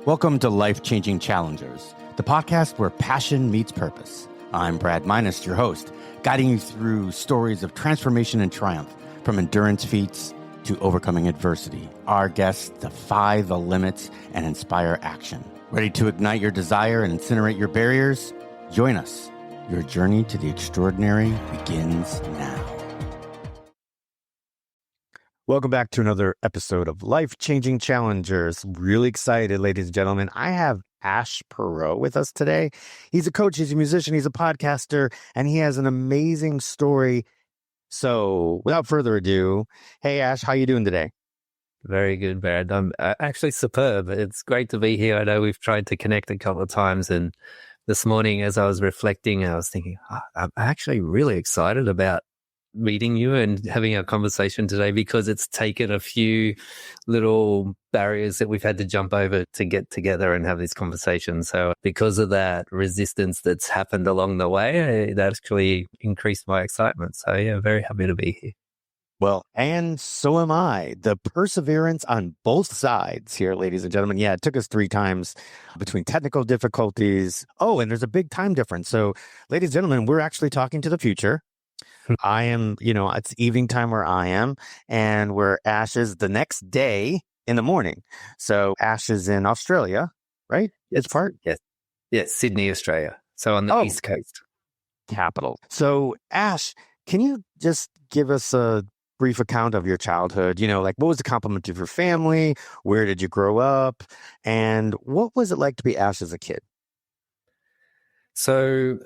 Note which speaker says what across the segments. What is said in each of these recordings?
Speaker 1: Welcome to Life-Changing Challengers, the podcast where passion meets purpose. I'm Brad Minus, your host, guiding you through stories of transformation and triumph, from endurance feats to overcoming adversity. Our guests defy the limits and inspire action. Ready to ignite your desire and incinerate your barriers? Join us. Your journey to the extraordinary begins now. Welcome back to another episode of Life-Changing Challengers. Really excited, ladies and gentlemen. I have Ash Perrow with us today. He's a coach, he's a musician, he's a podcaster, and he has an amazing story. So without further ado, hey Ash, how you doing today?
Speaker 2: Very good, Brad. I'm actually superb. It's great to be here. I know we've tried to connect a couple of times, and this morning as I was reflecting, I was thinking, I'm actually really excited about meeting you and having a conversation today, because it's taken a few little barriers that we've had to jump over to get together and have this conversation. So because of that resistance that's happened along the way, that actually increased my excitement. So yeah, very happy to be here.
Speaker 1: Well, and so am I. The perseverance on both sides here, ladies and gentlemen. Yeah, it took us 3 times between technical difficulties. Oh, and there's a big time difference. So, ladies and gentlemen, we're actually talking to the future. I am, it's evening time where I am, and where Ash is the next day in the morning. So Ash is in Australia, right?
Speaker 2: Yes.
Speaker 1: It's part?
Speaker 2: Yes, Sydney, Australia. So on the East Coast.
Speaker 1: Capital. So Ash, can you just give us a brief account of your childhood? What was the complement of your family? Where did you grow up? And what was it like to be Ash as a kid?
Speaker 2: So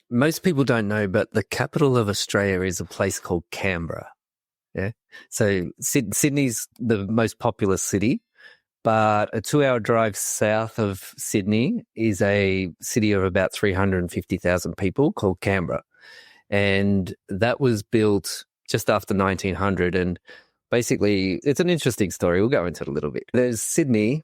Speaker 2: most people don't know, but the capital of Australia is a place called Canberra. Yeah. So Sydney's the most populous city, but a 2-hour drive south of Sydney is a city of about 350,000 people called Canberra. And that was built just after 1900. And basically, it's an interesting story. We'll go into it a little bit. There's Sydney,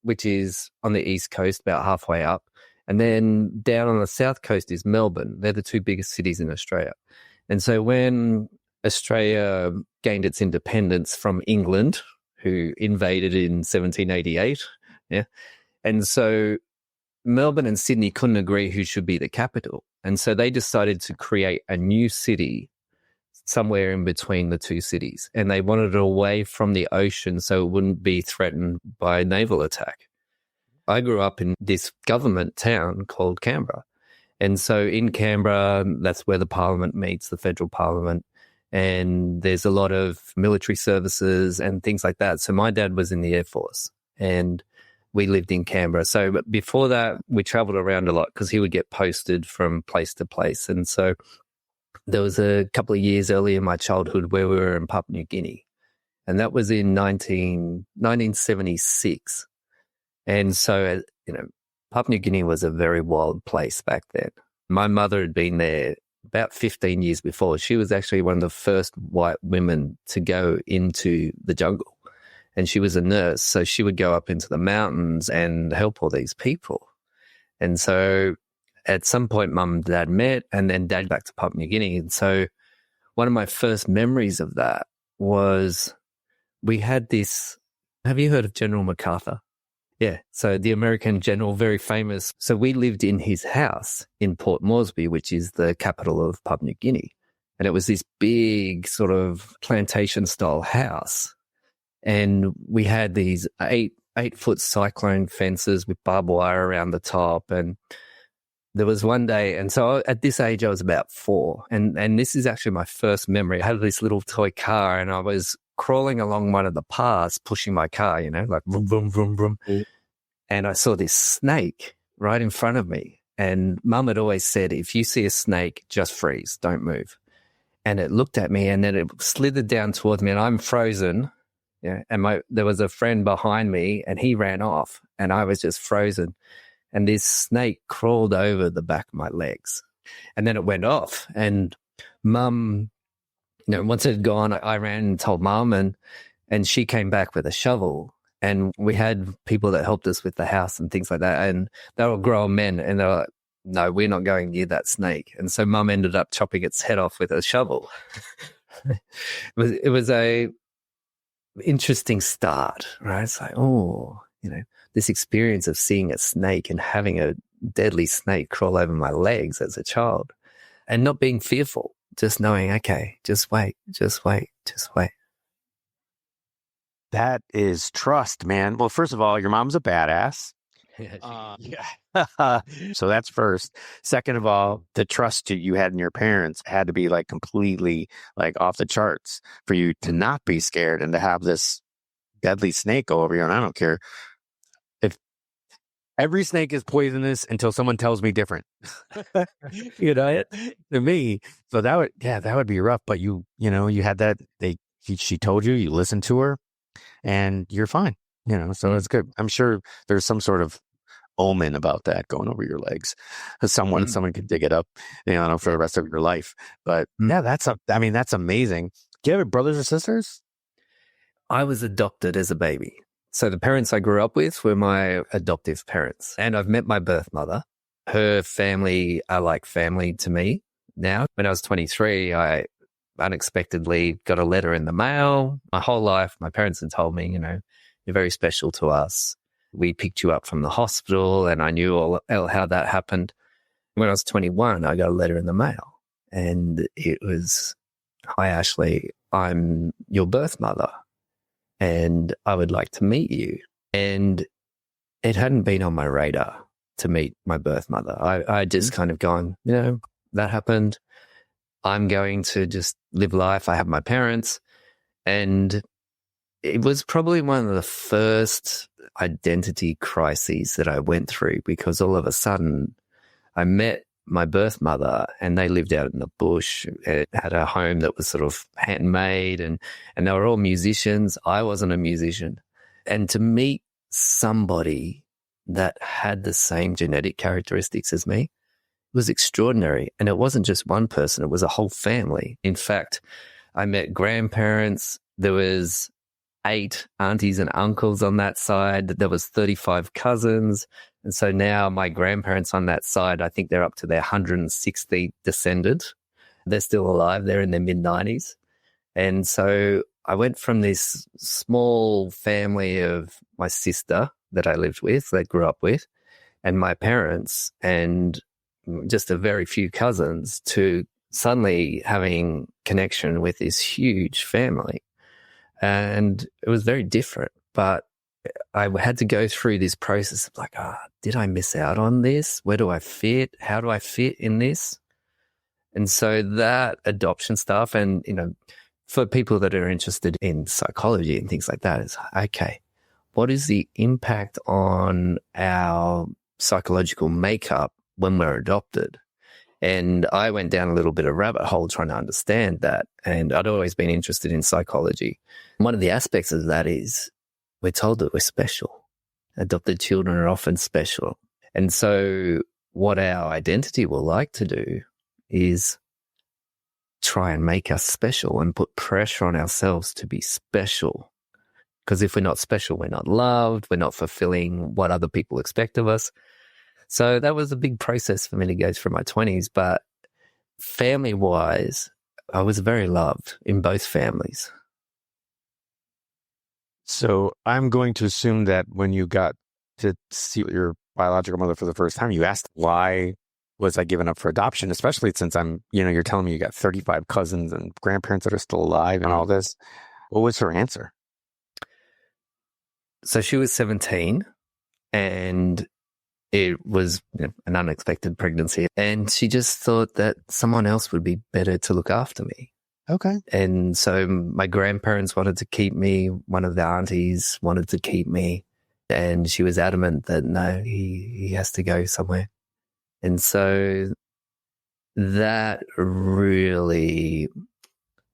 Speaker 2: which is on the east coast, about halfway up. And then down on the south coast is Melbourne. They're the 2 biggest cities in Australia. And so when Australia gained its independence from England, who invaded in 1788, and so Melbourne and Sydney couldn't agree who should be the capital. And so they decided to create a new city somewhere in between the 2 cities. And they wanted it away from the ocean so it wouldn't be threatened by naval attack. I grew up in this government town called Canberra. And so in Canberra, that's where the parliament meets, the federal parliament. And there's a lot of military services and things like that. So my dad was in the Air Force and we lived in Canberra. So but before that, we traveled around a lot because he would get posted from place to place. And so there was a couple of years early in my childhood where we were in Papua New Guinea. And that was in 1976. And so, Papua New Guinea was a very wild place back then. My mother had been there about 15 years before. She was actually one of the first white women to go into the jungle. And she was a nurse, so she would go up into the mountains and help all these people. And so at some point, Mum and Dad met, and then Dad back to Papua New Guinea. And so one of my first memories of that was we had this. Have you heard of General MacArthur? Yeah, so the American general, very famous. So we lived in his house in Port Moresby, which is the capital of Papua New Guinea. And it was this big sort of plantation-style house. And we had these 8-foot cyclone fences with barbed wire around the top. And there was one day, and so at this age, I was about 4. And this is actually my first memory. I had this little toy car, and I was crawling along one of the paths, pushing my car, like vroom, vroom, vroom, vroom. Mm. And I saw this snake right in front of me. And Mum had always said, if you see a snake, just freeze, don't move. And it looked at me, and then it slithered down towards me, and I'm frozen. Yeah. And there was a friend behind me, and he ran off, and I was just frozen. And this snake crawled over the back of my legs. And then it went off. And Mum, once it had gone, I ran and told Mum, and she came back with a shovel. And we had people that helped us with the house and things like that. And they were grown men, and they were like, no, we're not going near that snake. And so Mum ended up chopping its head off with a shovel. It was a interesting start, right? It's like, this experience of seeing a snake and having a deadly snake crawl over my legs as a child and not being fearful, just knowing, okay, just wait, just wait, just wait.
Speaker 1: That is trust, man. Well, first of all, your mom's a badass. Yeah. So that's first. Second of all, the trust you had in your parents had to be like completely like off the charts for you to not be scared and to have this deadly snake go over you. And I don't care if every snake is poisonous until someone tells me different. To me. So that would be rough. But you had that. She told you, you listened to her, and you're fine. So it's good. I'm sure there's some sort of omen about that going over your legs. Someone could dig it up, for the rest of your life. But yeah, that's amazing. Do you have brothers or sisters?
Speaker 2: I was adopted as a baby. So the parents I grew up with were my adoptive parents. And I've met my birth mother. Her family are like family to me now. When I was 23, I unexpectedly got a letter in the mail. My whole life, my parents had told me, you're very special to us. We picked you up from the hospital, and I knew all how that happened. When I was 21, I got a letter in the mail, and it was, "Hi, Ashley, I'm your birth mother, and I would like to meet you." And it hadn't been on my radar to meet my birth mother. I just kind of gone, that happened. I'm going to just live life. I have my parents. And it was probably one of the first identity crises that I went through, because all of a sudden I met my birth mother, and they lived out in the bush. It had a home that was sort of handmade, and they were all musicians. I wasn't a musician. And to meet somebody that had the same genetic characteristics as me was extraordinary. And it wasn't just one person, it was a whole family. In fact, I met grandparents. There was 8 aunties and uncles on that side. There was 35 cousins. And so now my grandparents on that side, I think they're up to their 160th descendant. They're still alive. They're in their mid-90s. And so I went from this small family of my sister that I lived with, that I grew up with, and my parents, and just a very few cousins, to suddenly having connection with this huge family. And it was very different, but I had to go through this process of like, did I miss out on this? Where do I fit? How do I fit in this? And so that adoption stuff, and, for people that are interested in psychology and things like that, is, okay, what is the impact on our psychological makeup when we're adopted? And I went down a little bit of rabbit hole trying to understand that. And I'd always been interested in psychology. One of the aspects of that is we're told that we're special. Adopted children are often special. And so what our identity will like to do is try and make us special and put pressure on ourselves to be special. Because if we're not special, we're not loved, we're not fulfilling what other people expect of us. So that was a big process for me to go through my 20s. But family-wise, I was very loved in both families.
Speaker 1: So I'm going to assume that when you got to see your biological mother for the first time, you asked, why was I given up for adoption? Especially since you're telling me you got 35 cousins and grandparents that are still alive and all this. What was her answer?
Speaker 2: So she was 17, and it was an unexpected pregnancy. And she just thought that someone else would be better to look after me.
Speaker 1: Okay.
Speaker 2: And so my grandparents wanted to keep me. One of the aunties wanted to keep me. And she was adamant that no, he has to go somewhere. And so that really,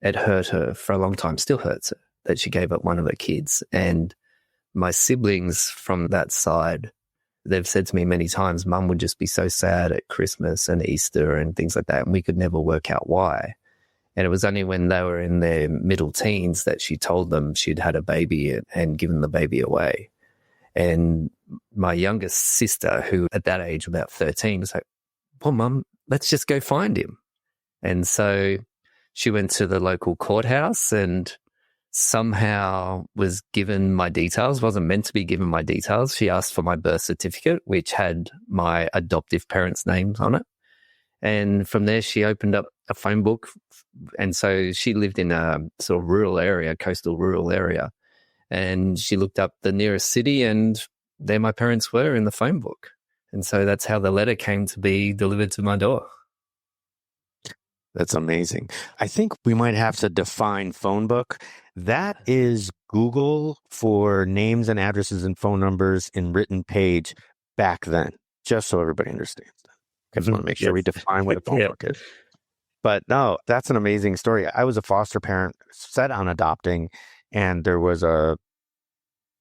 Speaker 2: it hurt her for a long time, still hurts her, that she gave up one of her kids. And my siblings from that side, they've said to me many times, Mum would just be so sad at Christmas and Easter and things like that, and we could never work out why. And it was only when they were in their middle teens that she told them she'd had a baby and given the baby away. And my youngest sister, who at that age, about 13, was like, well, Mum, let's just go find him. And so she went to the local courthouse and somehow was given my details, wasn't meant to be given my details. She asked for my birth certificate, which had my adoptive parents' names on it. And from there, she opened up a phone book. And so she lived in a sort of rural area, coastal rural area. And she looked up the nearest city, and there my parents were in the phone book. And so that's how the letter came to be delivered to my door.
Speaker 1: That's amazing. I think we might have to define phone book. That is Google for names and addresses and phone numbers in written page back then, just so everybody understands that. I just want to make sure we define what a phone book is. But no, that's an amazing story. I was a foster parent set on adopting, and there was a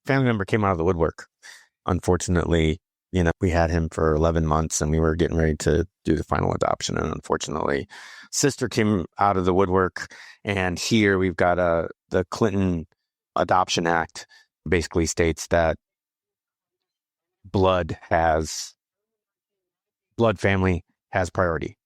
Speaker 1: family member came out of the woodwork. Unfortunately, we had him for 11 months and we were getting ready to do the final adoption. And unfortunately, sister came out of the woodwork. And here we've got the Clinton Adoption Act basically states that blood family has priority,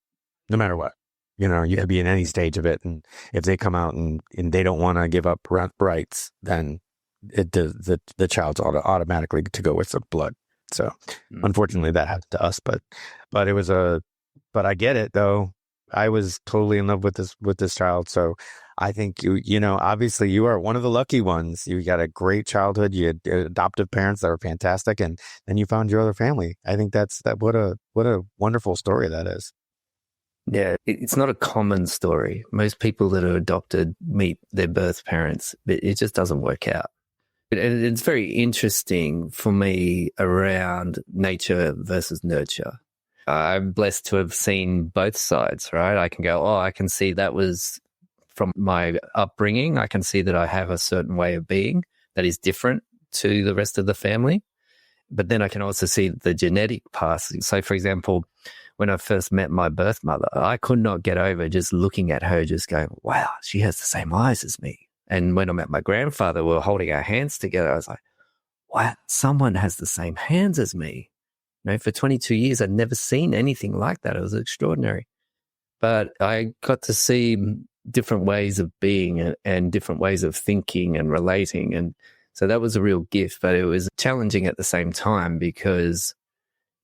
Speaker 1: no matter what. You could be in any stage of it. And if they come out and they don't want to give up rights, then the child's automatically to go with the blood. So unfortunately that happened to us, but but I get it though. I was totally in love with this child. So I think obviously you are one of the lucky ones. You got a great childhood. You had adoptive parents that were fantastic. And then you found your other family. I think what a wonderful story that is.
Speaker 2: Yeah, it's not a common story. Most people that are adopted meet their birth parents, but it just doesn't work out. And it's very interesting for me around nature versus nurture. I'm blessed to have seen both sides, right? I can go, I can see that was from my upbringing. I can see that I have a certain way of being that is different to the rest of the family. But then I can also see the genetic passing. So, for example, when I first met my birth mother, I could not get over just looking at her, just going, wow, she has the same eyes as me. And when I met my grandfather, we were holding our hands together. I was like, wow, someone has the same hands as me. For 22 years, I'd never seen anything like that. It was extraordinary. But I got to see different ways of being and different ways of thinking and relating. And so that was a real gift, but it was challenging at the same time because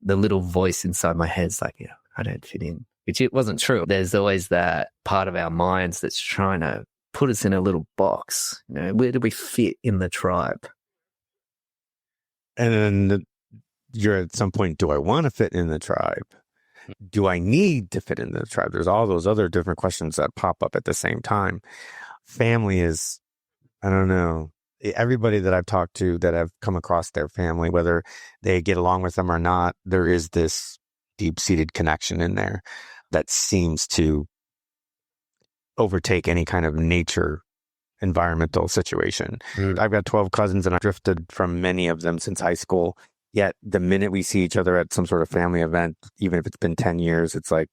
Speaker 2: the little voice inside my head's like, I don't fit in, which it wasn't true. There's always that part of our minds that's trying to put us in a little box. Where do we fit in the tribe?
Speaker 1: And then you're at some point, do I want to fit in the tribe? Do I need to fit in the tribe? There's all those other different questions that pop up at the same time. Family is, I don't know, everybody that I've talked to that have come across their family, whether they get along with them or not, there is this deep-seated connection in there that seems to overtake any kind of nature environmental situation. I've got 12 cousins and I've drifted from many of them since high school. Yet the minute we see each other at some sort of family event, even if it's been 10 years, it's like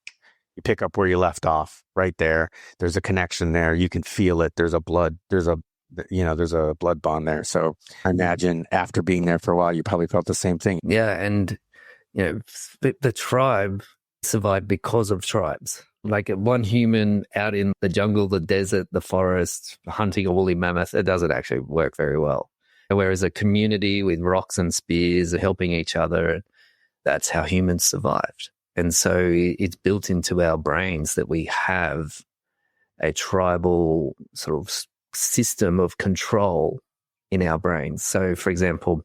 Speaker 1: you pick up where you left off right there. There's a connection there. You can feel it. There's a blood bond there. So I imagine after being there for a while, you probably felt the same thing.
Speaker 2: Yeah. And, the tribe survived because of tribes. Like one human out in the jungle, the desert, the forest, hunting a woolly mammoth, it doesn't actually work very well. Whereas a community with rocks and spears helping each other, that's how humans survived. And so it's built into our brains that we have a tribal sort of system of control in our brains. So, for example,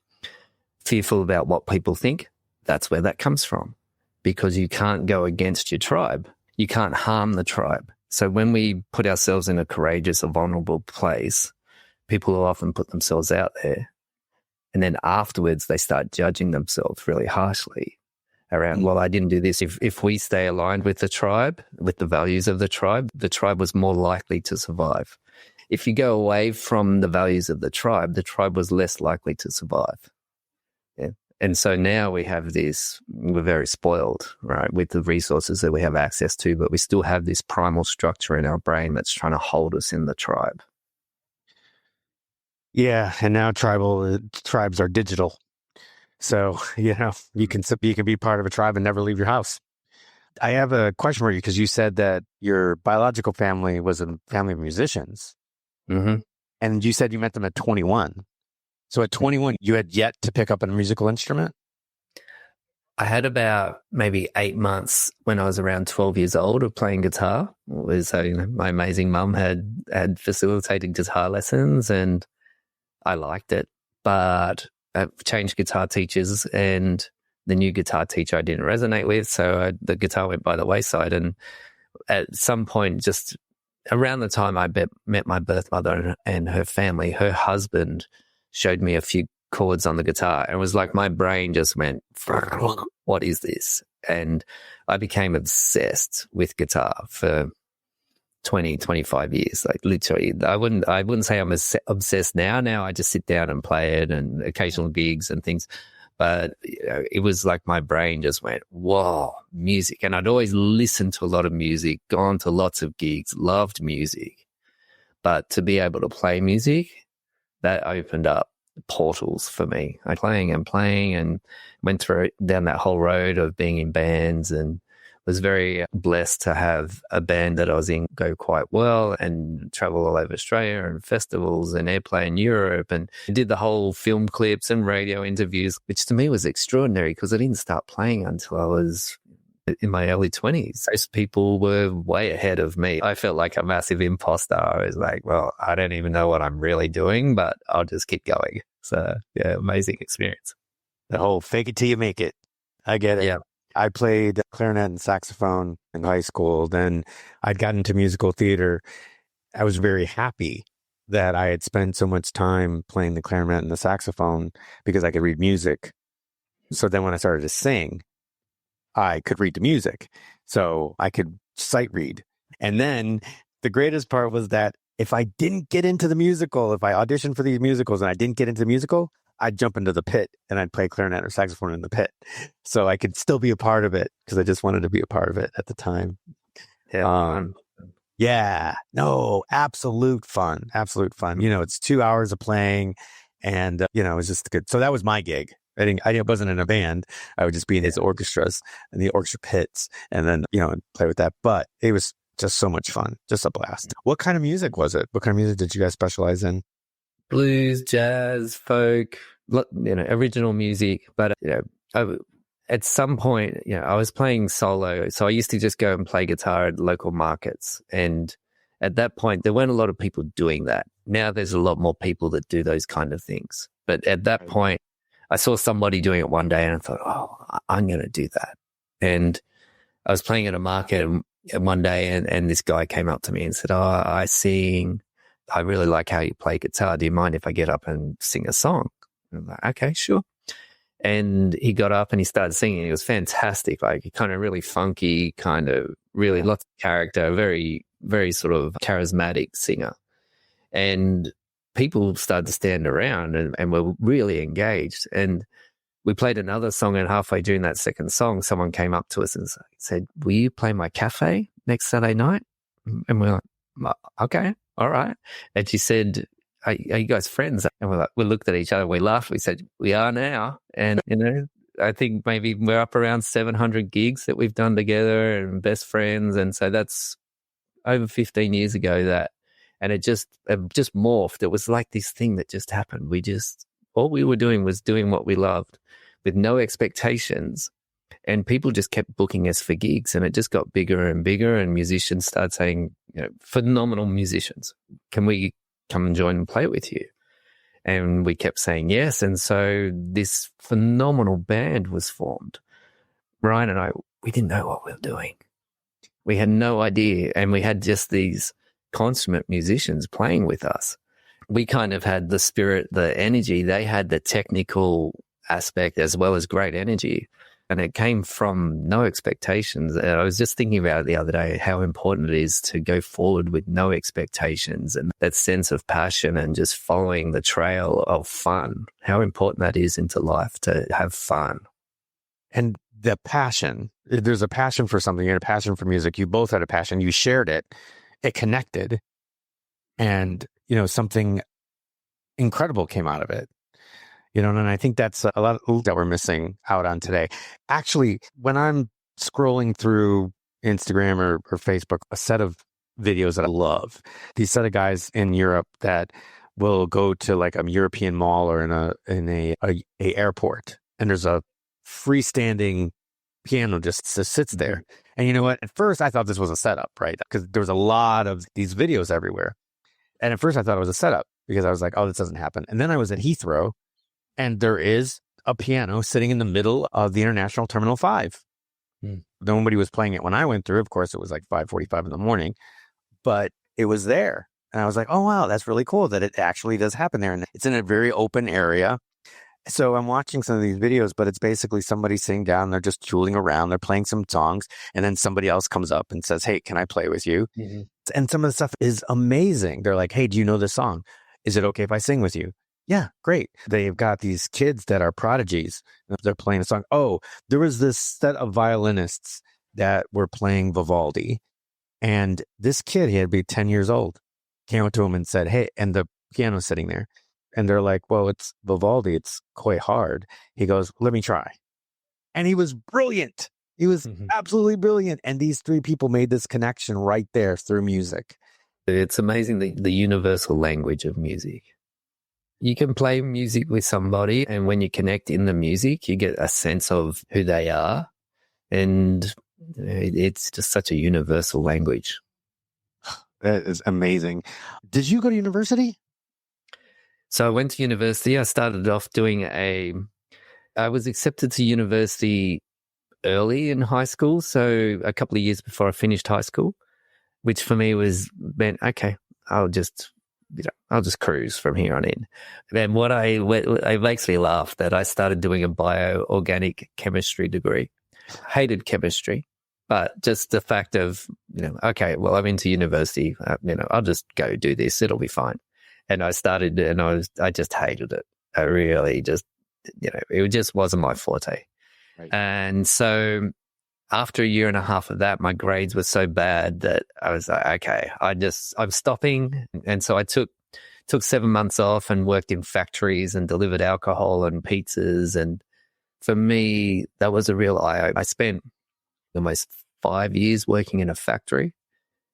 Speaker 2: fearful about what people think, that's where that comes from, because you can't go against your tribe. You can't harm the tribe. So when we put ourselves in a courageous or vulnerable place, people will often put themselves out there. And then afterwards, they start judging themselves really harshly around, well, I didn't do this. If we stay aligned with the tribe, with the values of the tribe was more likely to survive. If you go away from the values of the tribe was less likely to survive. Yeah. And so now we have this, we're very spoiled, right, with the resources that we have access to, but we still have this primal structure in our brain that's trying to hold us in the tribe.
Speaker 1: Yeah, and now tribes are digital. So, you can be part of a tribe and never leave your house. I have a question for you because you said that your biological family was a family of musicians.
Speaker 2: Mm-hmm.
Speaker 1: And you said you met them at 21. So at 21, you had yet to pick up a musical instrument?
Speaker 2: I had about maybe 8 months when I was around 12 years old of playing guitar. My amazing mum had facilitated guitar lessons and I liked it. But I changed guitar teachers and the new guitar teacher I didn't resonate with. So the guitar went by the wayside. And at some point, just around the time I met my birth mother and her family, her husband showed me a few chords on the guitar and it was like my brain just went, what is this? And I became obsessed with guitar for 20, 25 years. Like literally, I wouldn't say I'm obsessed now. Now I just sit down and play it and occasional gigs and things. But it was like my brain just went, whoa, music. And I'd always listened to a lot of music, gone to lots of gigs, loved music. But to be able to play music, that opened up portals for me. I playing and went down that whole road of being in bands and was very blessed to have a band that I was in go quite well and travel all over Australia and festivals and airplay in Europe and did the whole film clips and radio interviews, which to me was extraordinary because I didn't start playing until I was in my early 20s. Most people were way ahead of me. I felt like a massive imposter. I was like, well, I don't even know what I'm really doing, but I'll just keep going. So, yeah, amazing experience.
Speaker 1: The whole fake it till you make it. I get it.
Speaker 2: Yeah.
Speaker 1: I played clarinet and saxophone in high school. Then I'd gotten into musical theater. I was very happy that I had spent so much time playing the clarinet and the saxophone because I could read music. So then when I started to sing, I could read the music. So I could sight read. And then the greatest part was that if I didn't get into the musical, if I auditioned for these musicals and I didn't get into the musical, I'd jump into the pit and I'd play clarinet or saxophone in the pit. So I could still be a part of it because I just wanted to be a part of it at the time.
Speaker 2: Yeah.
Speaker 1: Yeah. No, absolute fun. Absolute fun. It's 2 hours of playing and, it was just good. So that was my gig. I wasn't in a band. I would just be in these orchestras and the orchestra pits and then, play with that. But it was just so much fun. Just a blast. What kind of music was it? What kind of music did you guys specialize in?
Speaker 2: Blues, jazz, folk, original music. But, at some point, I was playing solo. So I used to just go and play guitar at local markets. And at that point, there weren't a lot of people doing that. Now there's a lot more people that do those kind of things. But at that point, I saw somebody doing it one day and I thought, oh, I'm going to do that. And I was playing at a market one day and this guy came up to me and said, oh, I sing. I really like how you play guitar. Do you mind if I get up and sing a song? And I'm like, okay, sure. And he got up and he started singing. It was fantastic, like kind of really funky, kind of really lots of character, very, very sort of charismatic singer. And people started to stand around and were really engaged. And we played another song and halfway during that second song, someone came up to us and said, will you play my cafe next Saturday night? And we're like, okay, all right. And she said, are you guys friends? And we looked at each other, we laughed, we said, we are now. And, I think maybe we're up around 700 gigs that we've done together and best friends. And so that's over 15 years ago and it just morphed. It was like this thing that just happened. All we were doing was doing what we loved with no expectations. And people just kept booking us for gigs and it just got bigger and bigger and musicians started saying, phenomenal musicians, can we come and join and play with you? And we kept saying yes. And so this phenomenal band was formed. Ryan and I, we didn't know what we were doing. We had no idea. And we had just these consummate musicians playing with us. We kind of had the spirit, the energy. They had the technical aspect as well as great energy. And it came from no expectations. And I was just thinking about it the other day, how important it is to go forward with no expectations and that sense of passion and just following the trail of fun, how important that is into life to have fun.
Speaker 1: And the passion, there's a passion for something, you had a passion for music. You both had a passion. You shared it. It connected. And, something incredible came out of it. And I think that's a lot that we're missing out on today. Actually, when I'm scrolling through Instagram or Facebook, a set of videos that I love, these set of guys in Europe that will go to like a European mall or in a airport, and there's a freestanding piano just sits there. And you know what? At first, I thought this was a setup, right? Because there was a lot of these videos everywhere. And at first, I thought it was a setup because I was like, oh, this doesn't happen. And then I was at Heathrow, and there is a piano sitting in the middle of the International Terminal 5. Nobody was playing it when I went through. Of course, it was like 5:45 in the morning, but it was there. And I was like, oh, wow, that's really cool that it actually does happen there. And it's in a very open area. So I'm watching some of these videos, but it's basically somebody sitting down. They're just tooling around. They're playing some songs. And then somebody else comes up and says, hey, can I play with you? Mm-hmm. And some of the stuff is amazing. They're like, hey, do you know this song? Is it okay if I sing with you? Yeah, great. They've got these kids that are prodigies. They're playing a song. Oh, there was this set of violinists that were playing Vivaldi. And this kid, he had to be 10 years old, came up to him and said, hey, and the piano's sitting there. And they're like, well, it's Vivaldi. It's quite hard. He goes, let me try. And he was brilliant. He was absolutely brilliant. And these three people made this connection right there through music.
Speaker 2: It's amazing the universal language of music. You can play music with somebody, and when you connect in the music, you get a sense of who they are. And it's just such a universal language.
Speaker 1: That is amazing. Did you go to university?
Speaker 2: So I went to university. I started off I was accepted to university early in high school. So a couple of years before I finished high school, which for me meant, okay, I'll just cruise from here on in. And it makes me laugh that I started doing a bioorganic chemistry degree. Hated chemistry, but just the fact of, okay, well, I'm into university, I'll just go do this. It'll be fine. And I started, and I just hated it. I really just, it just wasn't my forte. Right. And so after a year and a half of that, my grades were so bad that I was like, okay, I'm stopping. And so I took 7 months off and worked in factories and delivered alcohol and pizzas. And for me, that was a real eye-opener. I spent almost 5 years working in a factory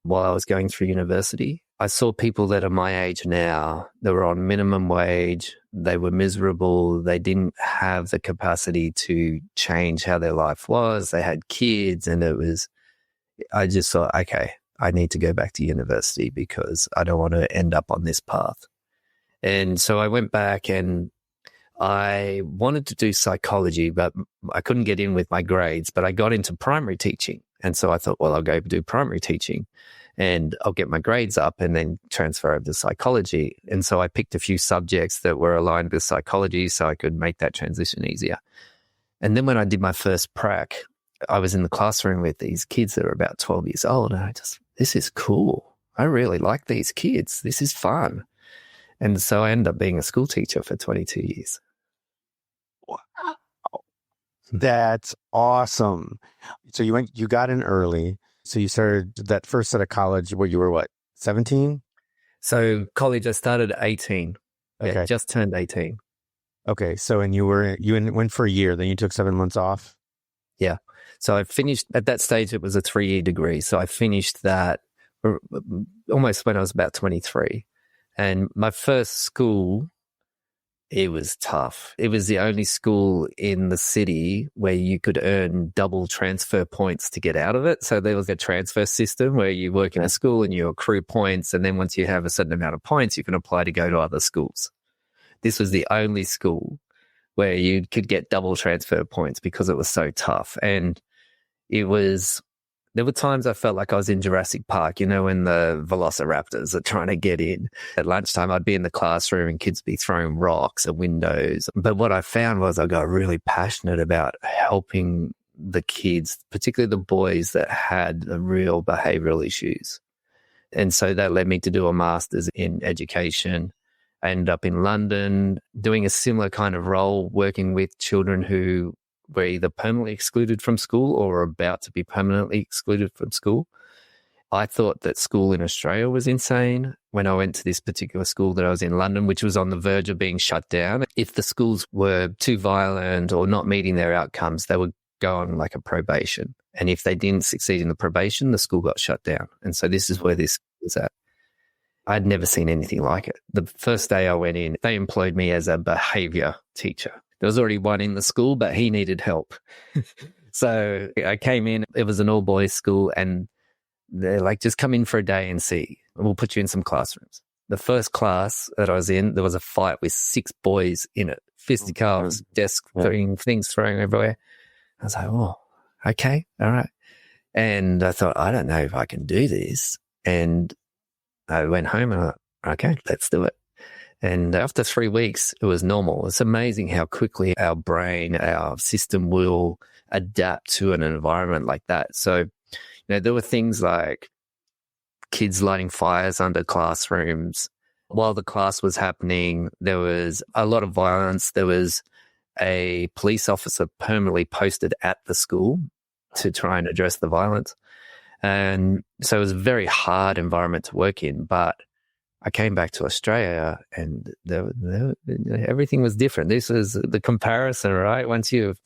Speaker 2: while I was going through university. I saw people that are my age now that were on minimum wage. They were miserable. They didn't have the capacity to change how their life was. They had kids, and I just thought, okay, I need to go back to university because I don't want to end up on this path. And so I went back, and I wanted to do psychology, but I couldn't get in with my grades, but I got into primary teaching. And so I thought, well, I'll go do primary teaching and I'll get my grades up and then transfer over to psychology. And so I picked a few subjects that were aligned with psychology so I could make that transition easier. And then when I did my first prac, I was in the classroom with these kids that were about 12 years old. And this is cool. I really like these kids. This is fun. And so I ended up being a school teacher for 22 years.
Speaker 1: Wow. That's awesome. So you got in early. So you started that first set of college where you were what, 17?
Speaker 2: So college, I started at 18.
Speaker 1: Okay.
Speaker 2: Yeah, just turned 18.
Speaker 1: Okay. So, and you went for a year, then you took 7 months off?
Speaker 2: Yeah. So I finished, at that stage, it was a 3-year degree. So I finished that almost when I was about 23. And my first school, it was tough. It was the only school in the city where you could earn double transfer points to get out of it. So there was a transfer system where you work in a school and you accrue points. And then once you have a certain amount of points, you can apply to go to other schools. This was the only school where you could get double transfer points because it was so tough. And there were times I felt like I was in Jurassic Park, when the velociraptors are trying to get in. At lunchtime, I'd be in the classroom and kids be throwing rocks at windows. But what I found was I got really passionate about helping the kids, particularly the boys that had the real behavioral issues. And so that led me to do a master's in education. I ended up in London doing a similar kind of role, working with children who were either permanently excluded from school or about to be permanently excluded from school. I thought that school in Australia was insane when I went to this particular school that I was in London, which was on the verge of being shut down. If the schools were too violent or not meeting their outcomes, they would go on like a probation. And if they didn't succeed in the probation, the school got shut down. And so this is where this was at. I'd never seen anything like it. The first day I went in, they employed me as a behavior teacher. There was already one in the school, but he needed help. So I came in, it was an all boys school, and they're like, just come in for a day and see. We'll put you in some classrooms. The first class that I was in, there was a fight with 6 boys in it, fisticuffs, desk throwing things thrown everywhere. I was like, oh, okay, all right. And I thought, I don't know if I can do this. And I went home and I thought, okay, let's do it. And after 3 weeks, it was normal. It's amazing how quickly our brain, our system will adapt to an environment like that. So, there were things like kids lighting fires under classrooms. While the class was happening, there was a lot of violence. There was a police officer permanently posted at the school to try and address the violence. And so it was a very hard environment to work in. But I came back to Australia and everything was different. This was the comparison, right? Once you've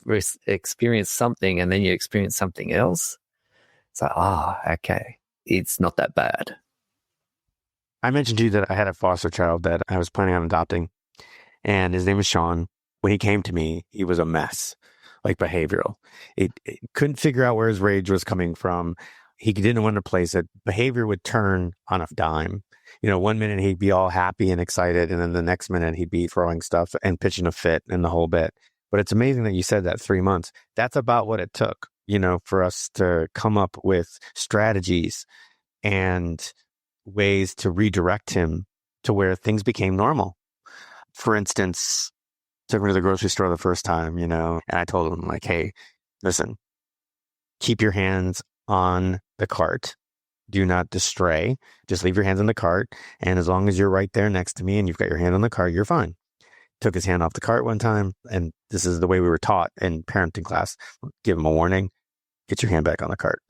Speaker 2: experienced something and then you experience something else, it's like, okay, it's not that bad.
Speaker 1: I mentioned to you that I had a foster child that I was planning on adopting, and his name was Sean. When he came to me, he was a mess, like behavioral. It couldn't figure out where his rage was coming from. He didn't want to place it. Behavior would turn on a dime. 1 minute he'd be all happy and excited, and then the next minute he'd be throwing stuff and pitching a fit and the whole bit. But it's amazing that you said that 3 months. That's about what it took, for us to come up with strategies and ways to redirect him to where things became normal. For instance, took me to the grocery store the first time, and I told him, like, hey, listen, keep your hands on the cart. Do not stray. Just leave your hands on the cart. And as long as you're right there next to me and you've got your hand on the cart, you're fine. Took his hand off the cart one time. And this is the way we were taught in parenting class. Give him a warning. Get your hand back on the cart.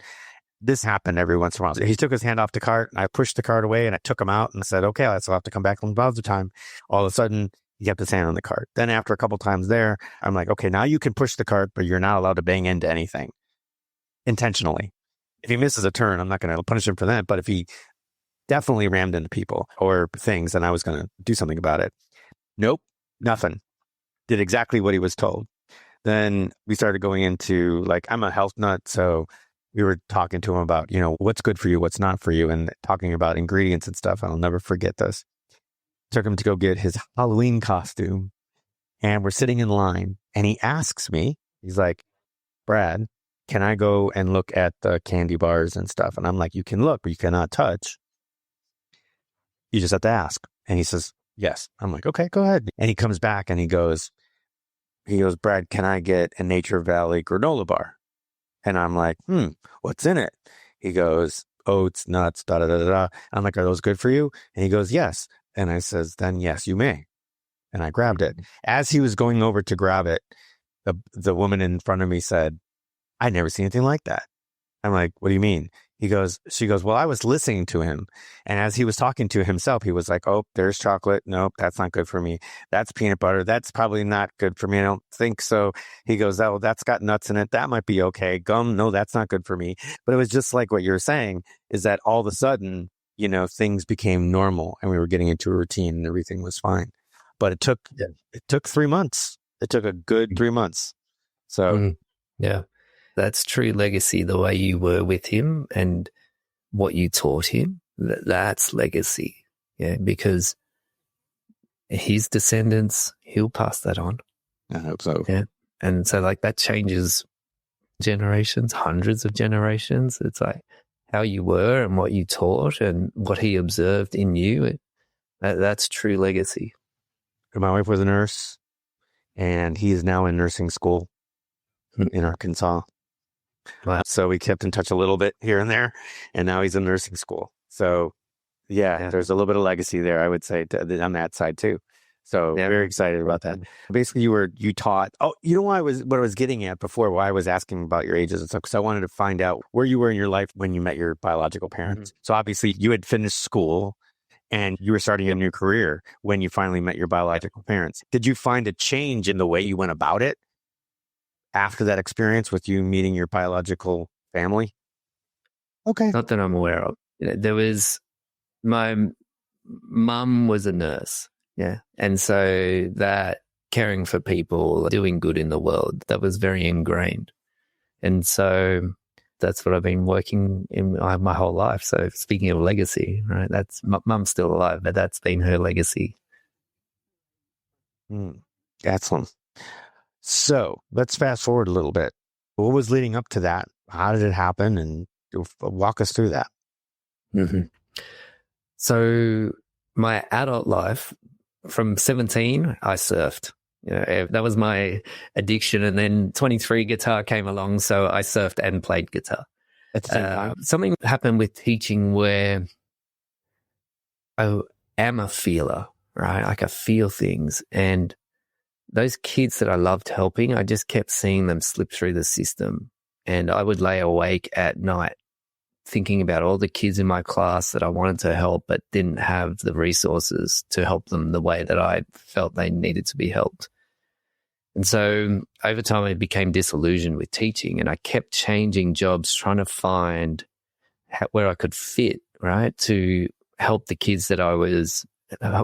Speaker 1: This happened every once in a while. He took his hand off the cart and I pushed the cart away and I took him out and said, okay, let's have to come back one other time. All of a sudden, he kept his hand on the cart. Then after a couple times there, I'm like, okay, now you can push the cart, but you're not allowed to bang into anything intentionally. If he misses a turn, I'm not going to punish him for that. But if he definitely rammed into people or things, then I was going to do something about it. Nope, nothing. Did exactly what he was told. Then we started going into, like, I'm a health nut. So we were talking to him about, what's good for you, what's not for you, and talking about ingredients and stuff. I'll never forget this. Took him to go get his Halloween costume. And we're sitting in line. And he asks me, he's like, Brad, can I go and look at the candy bars and stuff? And I'm like, you can look, but you cannot touch. You just have to ask. And he says, yes. I'm like, okay, go ahead. And he comes back and he goes, Brad, can I get a Nature Valley granola bar? And I'm like, what's in it? He goes, oats, nuts, da da da da. I'm like, are those good for you? And he goes, yes. And I says, then yes, you may. And I grabbed it. As he was going over to grab it, the woman in front of me said, I never seen anything like that. I'm like, what do you mean? She goes, well, I was listening to him. And as he was talking to himself, he was like, oh, there's chocolate. Nope, that's not good for me. That's peanut butter. That's probably not good for me. I don't think so. He goes, oh, that's got nuts in it. That might be okay. Gum, no, that's not good for me. But it was just like what you're saying, is that all of a sudden, things became normal and we were getting into a routine and everything was fine. But it took 3 months. It took a good 3 months. So,
Speaker 2: yeah. That's true legacy, the way you were with him and what you taught him. That's legacy. Yeah, because his descendants, he'll pass that on.
Speaker 1: I hope so.
Speaker 2: Yeah. And so like that changes generations, hundreds of generations. It's like how you were and what you taught and what he observed in you. That's true legacy.
Speaker 1: My wife was a nurse and he is now in nursing school in Arkansas. Wow. So we kept in touch a little bit here and there, and now he's in nursing school. So, yeah, there's a little bit of legacy there, I would say, on that side too. So, very excited about that. Basically, you taught. Oh, what I was getting at before, why I was asking about your ages and stuff, because I wanted to find out where you were in your life when you met your biological parents. So, obviously, you had finished school, and you were starting a new career when you finally met your biological parents. Did you find a change in the way you went about it after that experience with you meeting your biological family? Okay.
Speaker 2: Not that I'm aware of. There was my mum was a nurse. Yeah. And so that caring for people, doing good in the world, that was very ingrained. And so that's what I've been working in my whole life. So speaking of legacy, right, that's mum's still alive, but that's been her legacy.
Speaker 1: Excellent. So let's fast forward a little bit. What was leading up to that? How did it happen? And walk us through that.
Speaker 2: Mm-hmm. So my adult life, from 17, I surfed. That was my addiction. And then 23, guitar came along, so I surfed and played guitar.
Speaker 1: At the same time?
Speaker 2: Something happened with teaching where I am a feeler, right? Like I feel things. And those kids that I loved helping, I just kept seeing them slip through the system. And I would lay awake at night thinking about all the kids in my class that I wanted to help but didn't have the resources to help them the way that I felt they needed to be helped. And so over time, I became disillusioned with teaching, and I kept changing jobs, trying to find where I could fit, right, to help the kids that I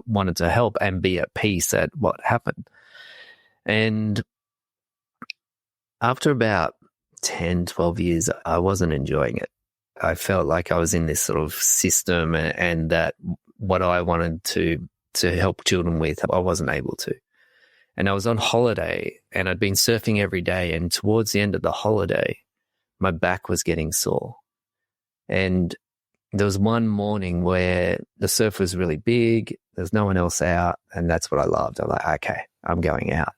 Speaker 2: wanted to help and be at peace at what happened. And after about 10, 12 years, I wasn't enjoying it. I felt like I was in this sort of system, and that what I wanted to help children with, I wasn't able to. And I was on holiday, and I'd been surfing every day. And towards the end of the holiday, my back was getting sore. And there was one morning where the surf was really big. There's no one else out. And that's what I loved. I'm like, okay, I'm going out.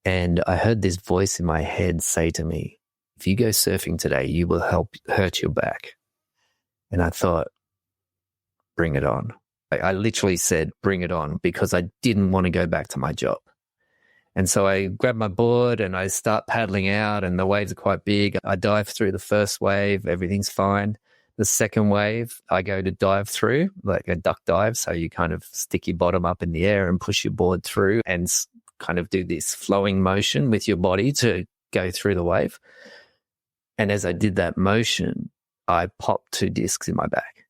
Speaker 2: And I heard this voice in my head say to me, if you go surfing today, you will hurt your back. And I thought, bring it on. I literally said, bring it on, because I didn't want to go back to my job. And so I grabbed my board and I start paddling out, and the waves are quite big. I dive through the first wave. Everything's fine. The second wave, I go to dive through, like a duck dive. So you kind of stick your bottom up in the air and push your board through and kind of do this flowing motion with your body to go through the wave. And as I did that motion, I popped 2 discs in my back.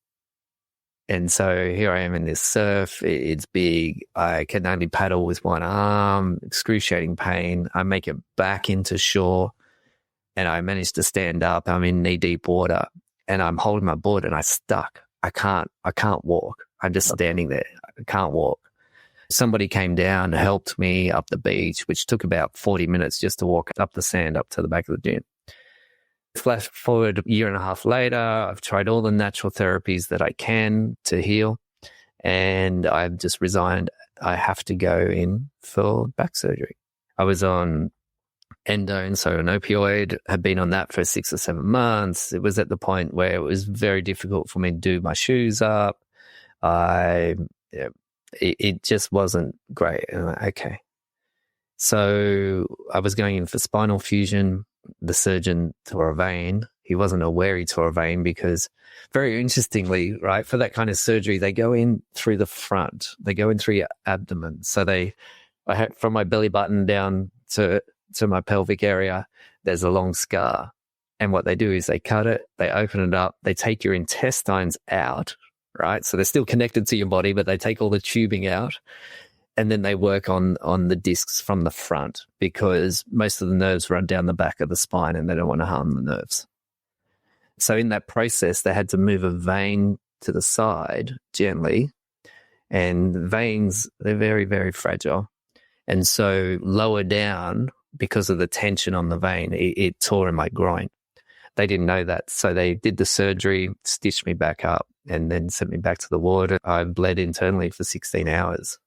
Speaker 2: And so here I am in this surf. It's big. I can only paddle with one arm, excruciating pain. I make it back into shore, and I managed to stand up. I'm in knee-deep water, and I'm holding my board, and I stuck. I can't walk. I'm just standing there. I can't walk. Somebody came down and helped me up the beach, which took about 40 minutes just to walk up the sand up to the back of the dune. Flash forward a year and a half later, I've tried all the natural therapies that I can to heal, and I've just resigned. I have to go in for back surgery. I was on endone, so an opioid, had been on that for 6 or 7 months. It was at the point where it was very difficult for me to do my shoes up. It just wasn't great. And I'm like, okay. So I was going in for spinal fusion. The surgeon tore a vein. He wasn't aware he tore a vein because, very interestingly, right, for that kind of surgery, they go in through the front. They go in through your abdomen. So from my belly button down to my pelvic area, there's a long scar. And what they do is they cut it, they open it up, they take your intestines out, right? So they're still connected to your body, but they take all the tubing out. And then they work on the discs from the front, because most of the nerves run down the back of the spine and they don't want to harm the nerves. So in that process, they had to move a vein to the side gently, and veins, they're very, very fragile. And so lower down, because of the tension on the vein, it tore in my groin. They didn't know that. So they did the surgery, stitched me back up, and then sent me back to the ward. I bled internally for 16 hours.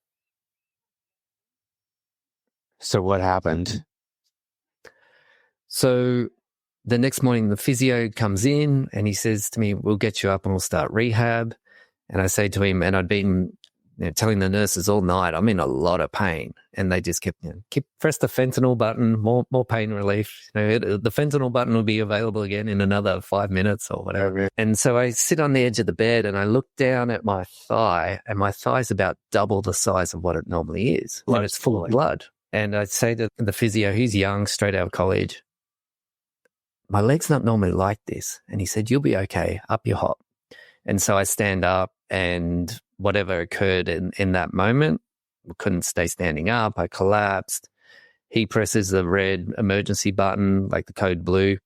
Speaker 1: So what happened?
Speaker 2: So the next morning, the physio comes in and he says to me, we'll get you up and we'll start rehab. And I say to him, and I'd been telling the nurses all night, I'm in a lot of pain. And they just kept, press the fentanyl button, more pain relief. The fentanyl button will be available again in another 5 minutes or whatever.
Speaker 1: Okay.
Speaker 2: And so I sit on the edge of the bed and I look down at my thigh, and my thigh's about double the size of what it normally is. And it's full of blood. And I'd say to the physio, he's young, straight out of college, my leg's not normally like this. And he said, you'll be okay, up your hop. And so I stand up, and whatever occurred in that moment, I couldn't stay standing up. I collapsed. He presses the red emergency button, like the code blue,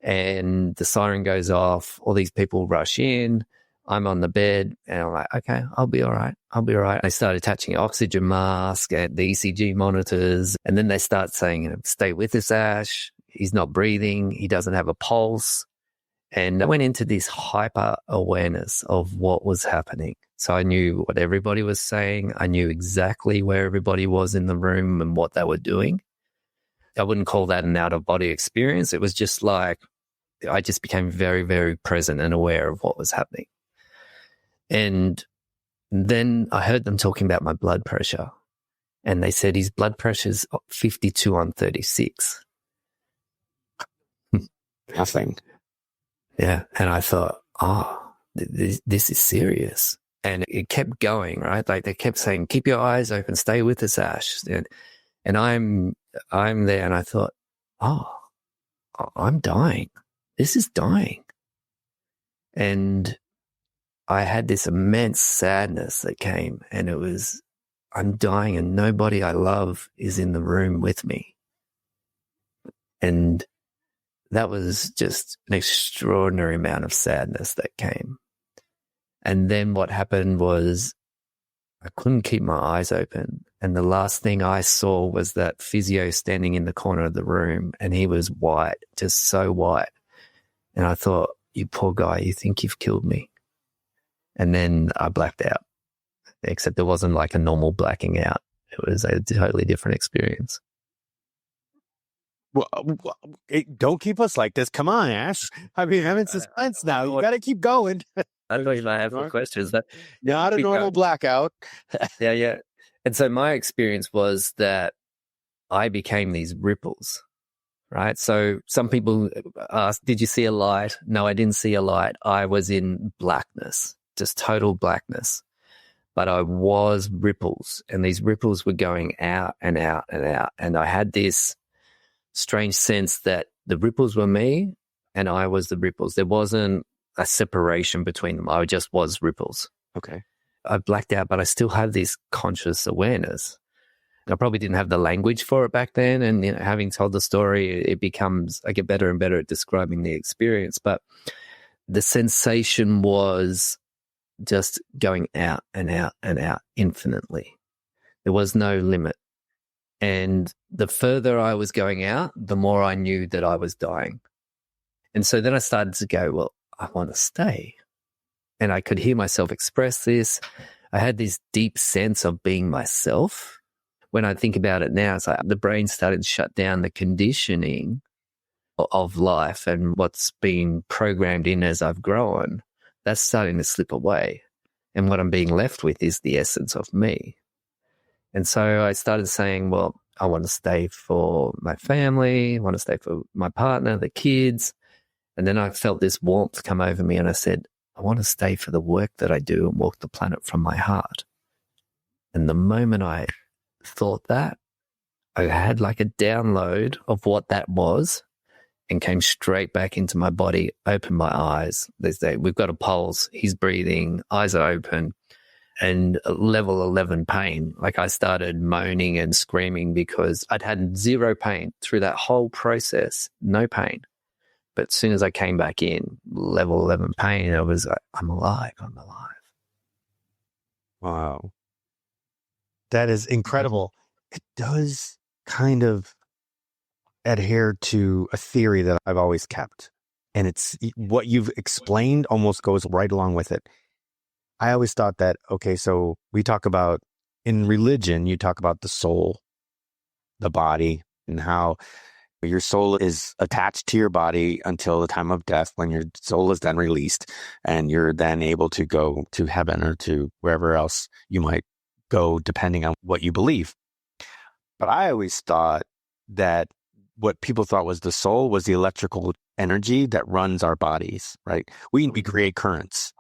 Speaker 2: and the siren goes off. All these people rush in. I'm on the bed, and I'm like, okay, I'll be all right. I'll be all right. I start attaching an oxygen mask and the ECG monitors, and then they start saying, stay with us, Ash. He's not breathing. He doesn't have a pulse. And I went into this hyper awareness of what was happening. So I knew what everybody was saying. I knew exactly where everybody was in the room and what they were doing. I wouldn't call that an out-of-body experience. It was just like I just became very, very present and aware of what was happening. And then I heard them talking about my blood pressure. And they said his blood pressure's 52 on 36.
Speaker 1: Nothing.
Speaker 2: Yeah. And I thought, this is serious. And it kept going, right? Like they kept saying, keep your eyes open, stay with us, Ash. And I'm there, and I thought, I'm dying. This is dying. And I had this immense sadness that came, and it was, I'm dying and nobody I love is in the room with me. And that was just an extraordinary amount of sadness that came. And then what happened was I couldn't keep my eyes open. And the last thing I saw was that physio standing in the corner of the room, and he was white, just so white. And I thought, you poor guy, you think you've killed me. And then I blacked out, except it wasn't like a normal blacking out. It was a totally different experience.
Speaker 1: Well, don't keep us like this. Come on, Ash. I mean, I'm in suspense now. You got to keep going.
Speaker 2: I don't know if I have more questions.
Speaker 1: Not a normal blackout.
Speaker 2: Yeah. And so my experience was that I became these ripples, right? So some people ask, did you see a light? No, I didn't see a light. I was in blackness, just total blackness. But I was ripples, and these ripples were going out and out and out. And I had this strange sense that the ripples were me and I was the ripples. There wasn't a separation between them. I just was ripples.
Speaker 1: Okay.
Speaker 2: I blacked out, but I still had this conscious awareness. I probably didn't have the language for it back then. And having told the story, I get better and better at describing the experience. But the sensation was just going out and out and out infinitely. There was no limit. And the further I was going out, the more I knew that I was dying. And so then I started to go, well, I want to stay. And I could hear myself express this. I had this deep sense of being myself. When I think about it now, it's like the brain started to shut down the conditioning of life, and what's been programmed in as I've grown, that's starting to slip away. And what I'm being left with is the essence of me. And so I started saying, well, I want to stay for my family. I want to stay for my partner, the kids. And then I felt this warmth come over me, and I said, I want to stay for the work that I do and walk the planet from my heart. And the moment I thought that, I had like a download of what that was and came straight back into my body, opened my eyes. They say, we've got a pulse, he's breathing, eyes are open, and level 11 pain. Like I started moaning and screaming because I'd had zero pain through that whole process, no pain. But as soon as I came back in, level 11 pain, I was like, I'm alive.
Speaker 1: Wow. That is incredible. It does kind of adhere to a theory that I've always kept. And it's what you've explained almost goes right along with it. I always thought that, okay, so we talk about, in religion, you talk about the soul, the body, and how your soul is attached to your body until the time of death, when your soul is then released and you're then able to go to heaven or to wherever else you might go, depending on what you believe. But I always thought that what people thought was the soul was the electrical energy that runs our bodies, right? We create currents.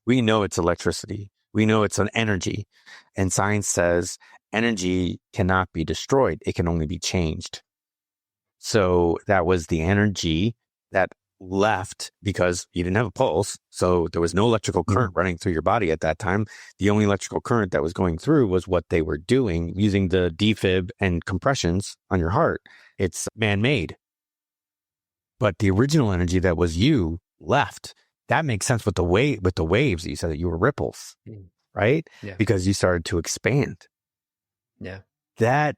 Speaker 1: We know it's electricity. We know it's an energy. And science says energy cannot be destroyed. It can only be changed. So that was the energy that left because you didn't have a pulse. So there was no electrical current running through your body at that time. The only electrical current that was going through was what they were doing using the defib and compressions on your heart. It's man-made. But the original energy that was you left. That makes sense with the waves. You said that you were ripples, right?
Speaker 2: Yeah.
Speaker 1: Because you started to expand.
Speaker 2: Yeah.
Speaker 1: That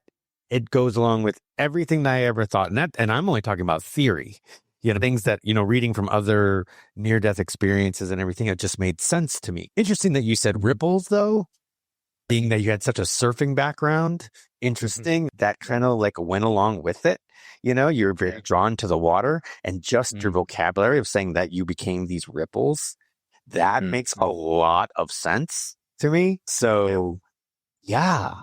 Speaker 1: it goes along with everything that I ever thought. And I'm only talking about theory, things that, reading from other near-death experiences and everything, it just made sense to me. Interesting that you said ripples, though, being that you had such a surfing background. Interesting. That kind of like went along with it. You're very drawn to the water, and just your vocabulary of saying that you became these ripples, that makes a lot of sense to me. So, yeah.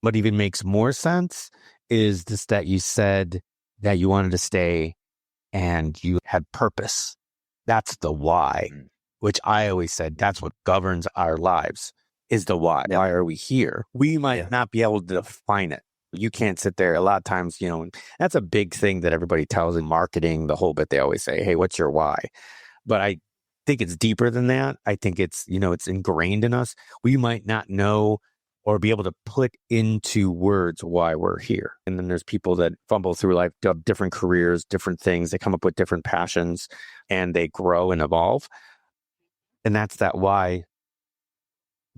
Speaker 1: What even makes more sense is this, that you said that you wanted to stay and you had purpose. That's the why, which I always said that's what governs our lives, is the why. Yeah. Why are we here? We might not be able to define it. You can't sit there. A lot of times, that's a big thing that everybody tells in marketing, the whole bit. They always say, hey, what's your why? But I think it's deeper than that. I think it's, it's ingrained in us. We might not know or be able to put into words why we're here. And then there's people that fumble through life, have different careers, different things. They come up with different passions and they grow and evolve. And that's that why,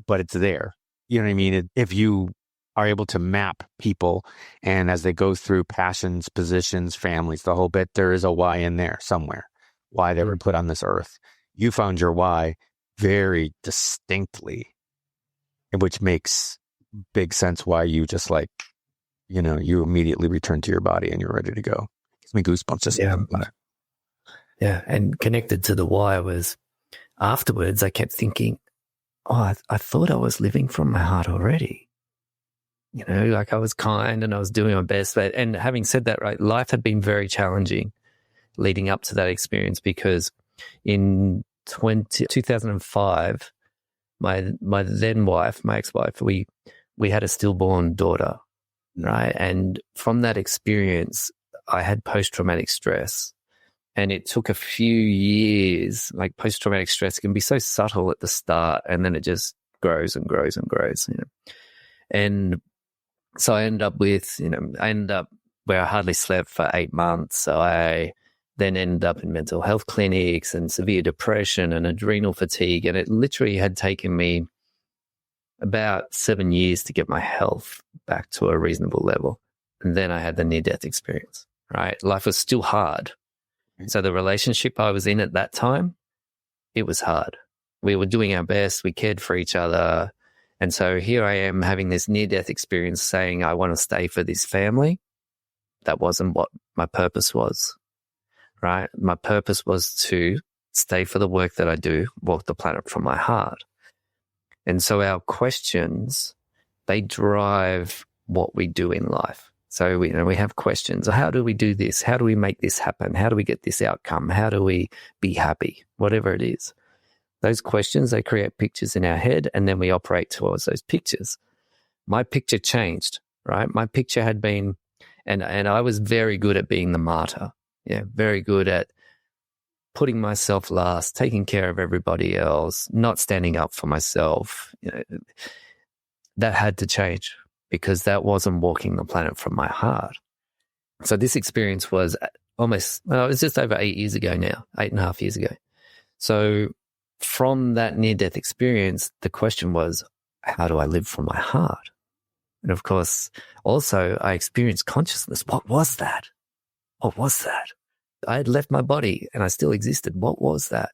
Speaker 1: but it's there. You know what I mean? If you are able to map people, and as they go through passions, positions, families, the whole bit, there is a why in there somewhere, why they were put on this earth. You found your why very distinctly, which makes big sense why you just you immediately return to your body and you're ready to go. Gives me goosebumps just thinking about it.
Speaker 2: Yeah. And connected to the why was afterwards, I kept thinking, I thought I was living from my heart already. Like I was kind and I was doing my best. And having said that, right, life had been very challenging leading up to that experience, because in 2005, my then wife, my ex-wife, we had a stillborn daughter, right? And from that experience, I had post-traumatic stress. And it took a few years. Like post-traumatic stress can be so subtle at the start, and then it just grows and grows and grows. And so I ended up where I hardly slept for 8 months. So I then ended up in mental health clinics and severe depression and adrenal fatigue. And it literally had taken me about 7 years to get my health back to a reasonable level. And then I had the near-death experience, right? Life was still hard. So the relationship I was in at that time, it was hard. We were doing our best. We cared for each other. And so here I am having this near-death experience saying I want to stay for this family. That wasn't what my purpose was, right? My purpose was to stay for the work that I do, walk the planet from my heart. And so our questions, they drive what we do in life. So we have questions. How do we do this? How do we make this happen? How do we get this outcome? How do we be happy? Whatever it is. Those questions, they create pictures in our head, and then we operate towards those pictures. My picture changed, right? My picture had been, and I was very good at being the martyr. Yeah, very good at putting myself last, taking care of everybody else, not standing up for myself. That had to change, because that wasn't walking the planet from my heart. So this experience was it was just over 8 years ago now, 8.5 years ago. So from that near-death experience, the question was, how do I live from my heart? And of course, also I experienced consciousness. What was that? What was that? I had left my body and I still existed. What was that?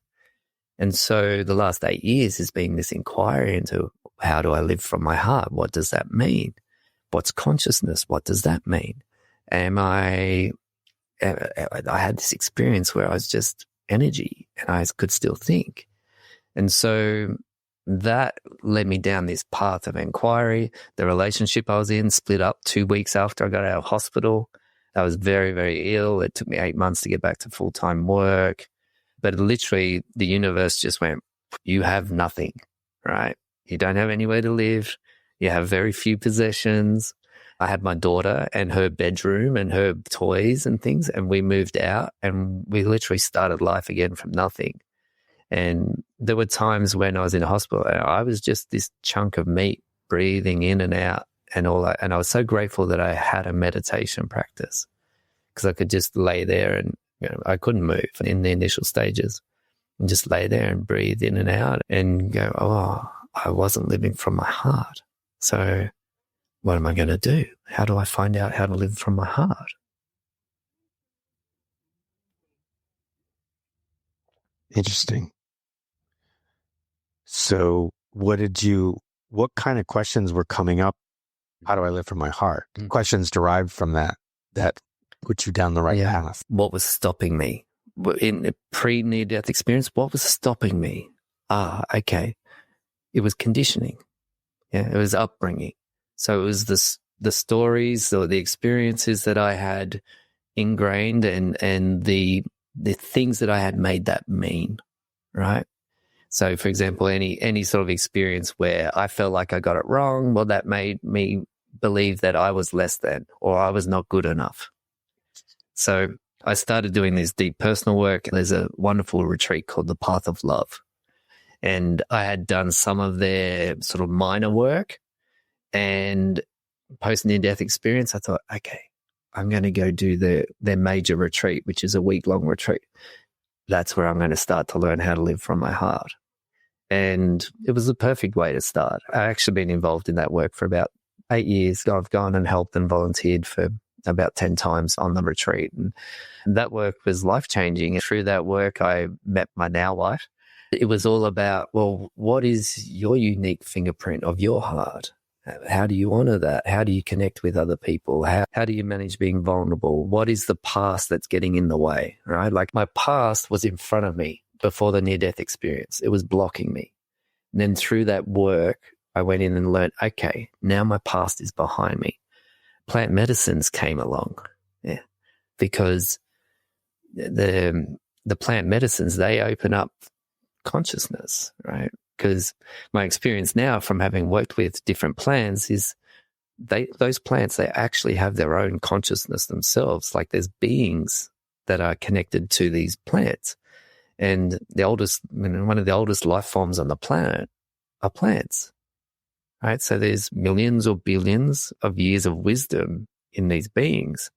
Speaker 2: And so the last 8 years has been this inquiry into, how do I live from my heart? What does that mean? What's consciousness? What does that mean? I had this experience where I was just energy and I could still think. And so that led me down this path of inquiry. The relationship I was in split up 2 weeks after I got out of hospital. I was very, very ill. It took me 8 months to get back to full-time work. But literally the universe just went, you have nothing, right? You don't have anywhere to live. You have very few possessions. I had my daughter and her bedroom and her toys and things, and we moved out and we literally started life again from nothing. And there were times when I was in a hospital and I was just this chunk of meat breathing in and out and all that. And I was so grateful that I had a meditation practice because I could just lay there and I couldn't move in the initial stages and just lay there and breathe in and out and go, oh, I wasn't living from my heart. So what am I going to do? How do I find out how to live from my heart?
Speaker 1: Interesting. So what kind of questions were coming up? How do I live from my heart? Questions derived from that put you down the right path.
Speaker 2: What was stopping me? In a pre-near-death experience, what was stopping me? Okay. It was conditioning. Yeah, it was upbringing. So it was the stories or the experiences that I had ingrained and the things that I had made that mean, right? So, for example, any sort of experience where I felt like I got it wrong, well, that made me believe that I was less than or I was not good enough. So I started doing this deep personal work. There's a wonderful retreat called the Path of Love. And I had done some of their sort of minor work, and post near-death experience, I thought, okay, I'm going to go do their major retreat, which is a week-long retreat. That's where I'm going to start to learn how to live from my heart. And it was the perfect way to start. I've actually been involved in that work for about 8 years. I've gone and helped and volunteered for about 10 times on the retreat. And that work was life-changing. And through that work, I met my now wife. It was all about, well, what is your unique fingerprint of your heart? How do you honor that? How do you connect with other people? How do you manage being vulnerable? What is the past that's getting in the way, right? Like my past was in front of me before the near-death experience. It was blocking me. And then through that work, I went in and learned, okay, now my past is behind me. Plant medicines came along, because the plant medicines, they open up consciousness, right? Because my experience now from having worked with different plants is those plants, they actually have their own consciousness themselves. Like there's beings that are connected to these plants. And one of the oldest life forms on the planet are plants, right? So there's millions or billions of years of wisdom in these beings.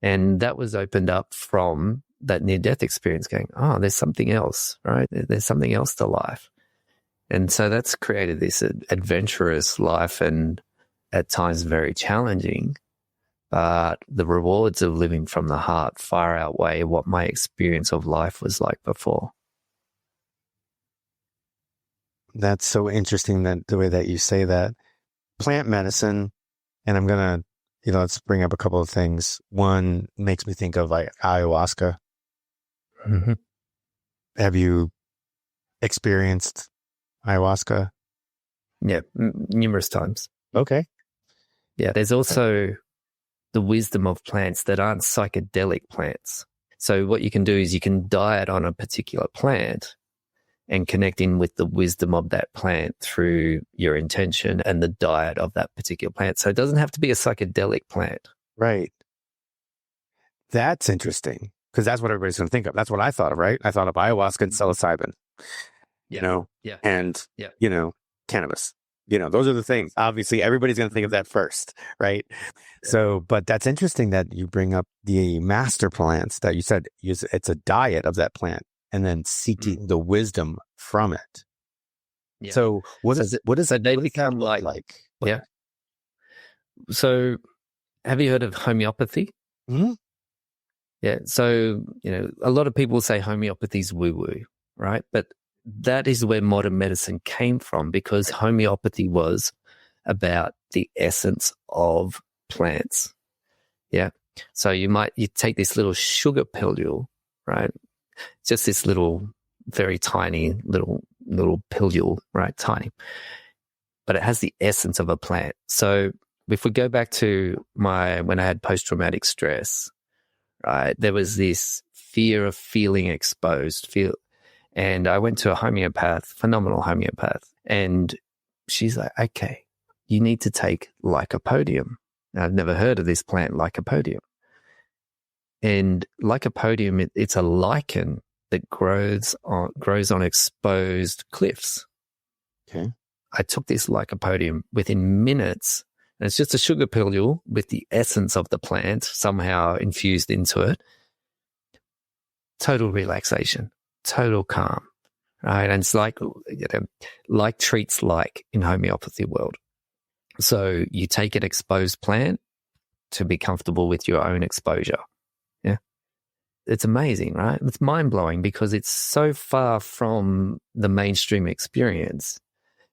Speaker 2: And that was opened up from that near-death experience going, oh, there's something else, right? There's something else to life. And so that's created this adventurous life and at times very challenging. But the rewards of living from the heart far outweigh what my experience of life was like before.
Speaker 1: That's so interesting that the way that you say that. Plant medicine, and I'm going to, let's bring up a couple of things. One makes me think of like ayahuasca.
Speaker 2: Mm-hmm.
Speaker 1: Have you experienced ayahuasca?
Speaker 2: Yeah, numerous times.
Speaker 1: Okay.
Speaker 2: Yeah, there's also the wisdom of plants that aren't psychedelic plants. So what you can do is you can diet on a particular plant and connect in with the wisdom of that plant through your intention and the diet of that particular plant. So it doesn't have to be a psychedelic plant.
Speaker 1: Right. That's interesting because that's what everybody's going to think of. That's what I thought of, right? I thought of ayahuasca and psilocybin, and, cannabis. Those are the things. Obviously, everybody's going to think of that first, right? Yeah. So, but that's interesting that you bring up the master plants that you said it's a diet of that plant and then seeking the wisdom from it. Yeah. So what does
Speaker 2: they become like? Yeah. So have you heard of homeopathy?
Speaker 1: Mm-hmm.
Speaker 2: Yeah. So, a lot of people say homeopathy is woo-woo, right? But that is where modern medicine came from because homeopathy was about the essence of plants. Yeah. So you take this little sugar pillule, right? Just this little, very tiny little pillule, right? Tiny. But it has the essence of a plant. So if we go back to when I had post-traumatic stress, right, there was this fear of feeling exposed, and I went to a homeopath, phenomenal homeopath, and she's like, okay, you need to take lycopodium. I've never heard of this plant, Lycopodium. And Lycopodium, it's a lichen that grows on exposed cliffs.
Speaker 1: Okay.
Speaker 2: I took this Lycopodium within minutes, and it's just a sugar pill with the essence of the plant somehow infused into it. Total relaxation, total calm, right? And it's like treats like in homeopathy world. So you take an exposed plant to be comfortable with your own exposure. Yeah. It's amazing, right? It's mind-blowing because it's so far from the mainstream experience.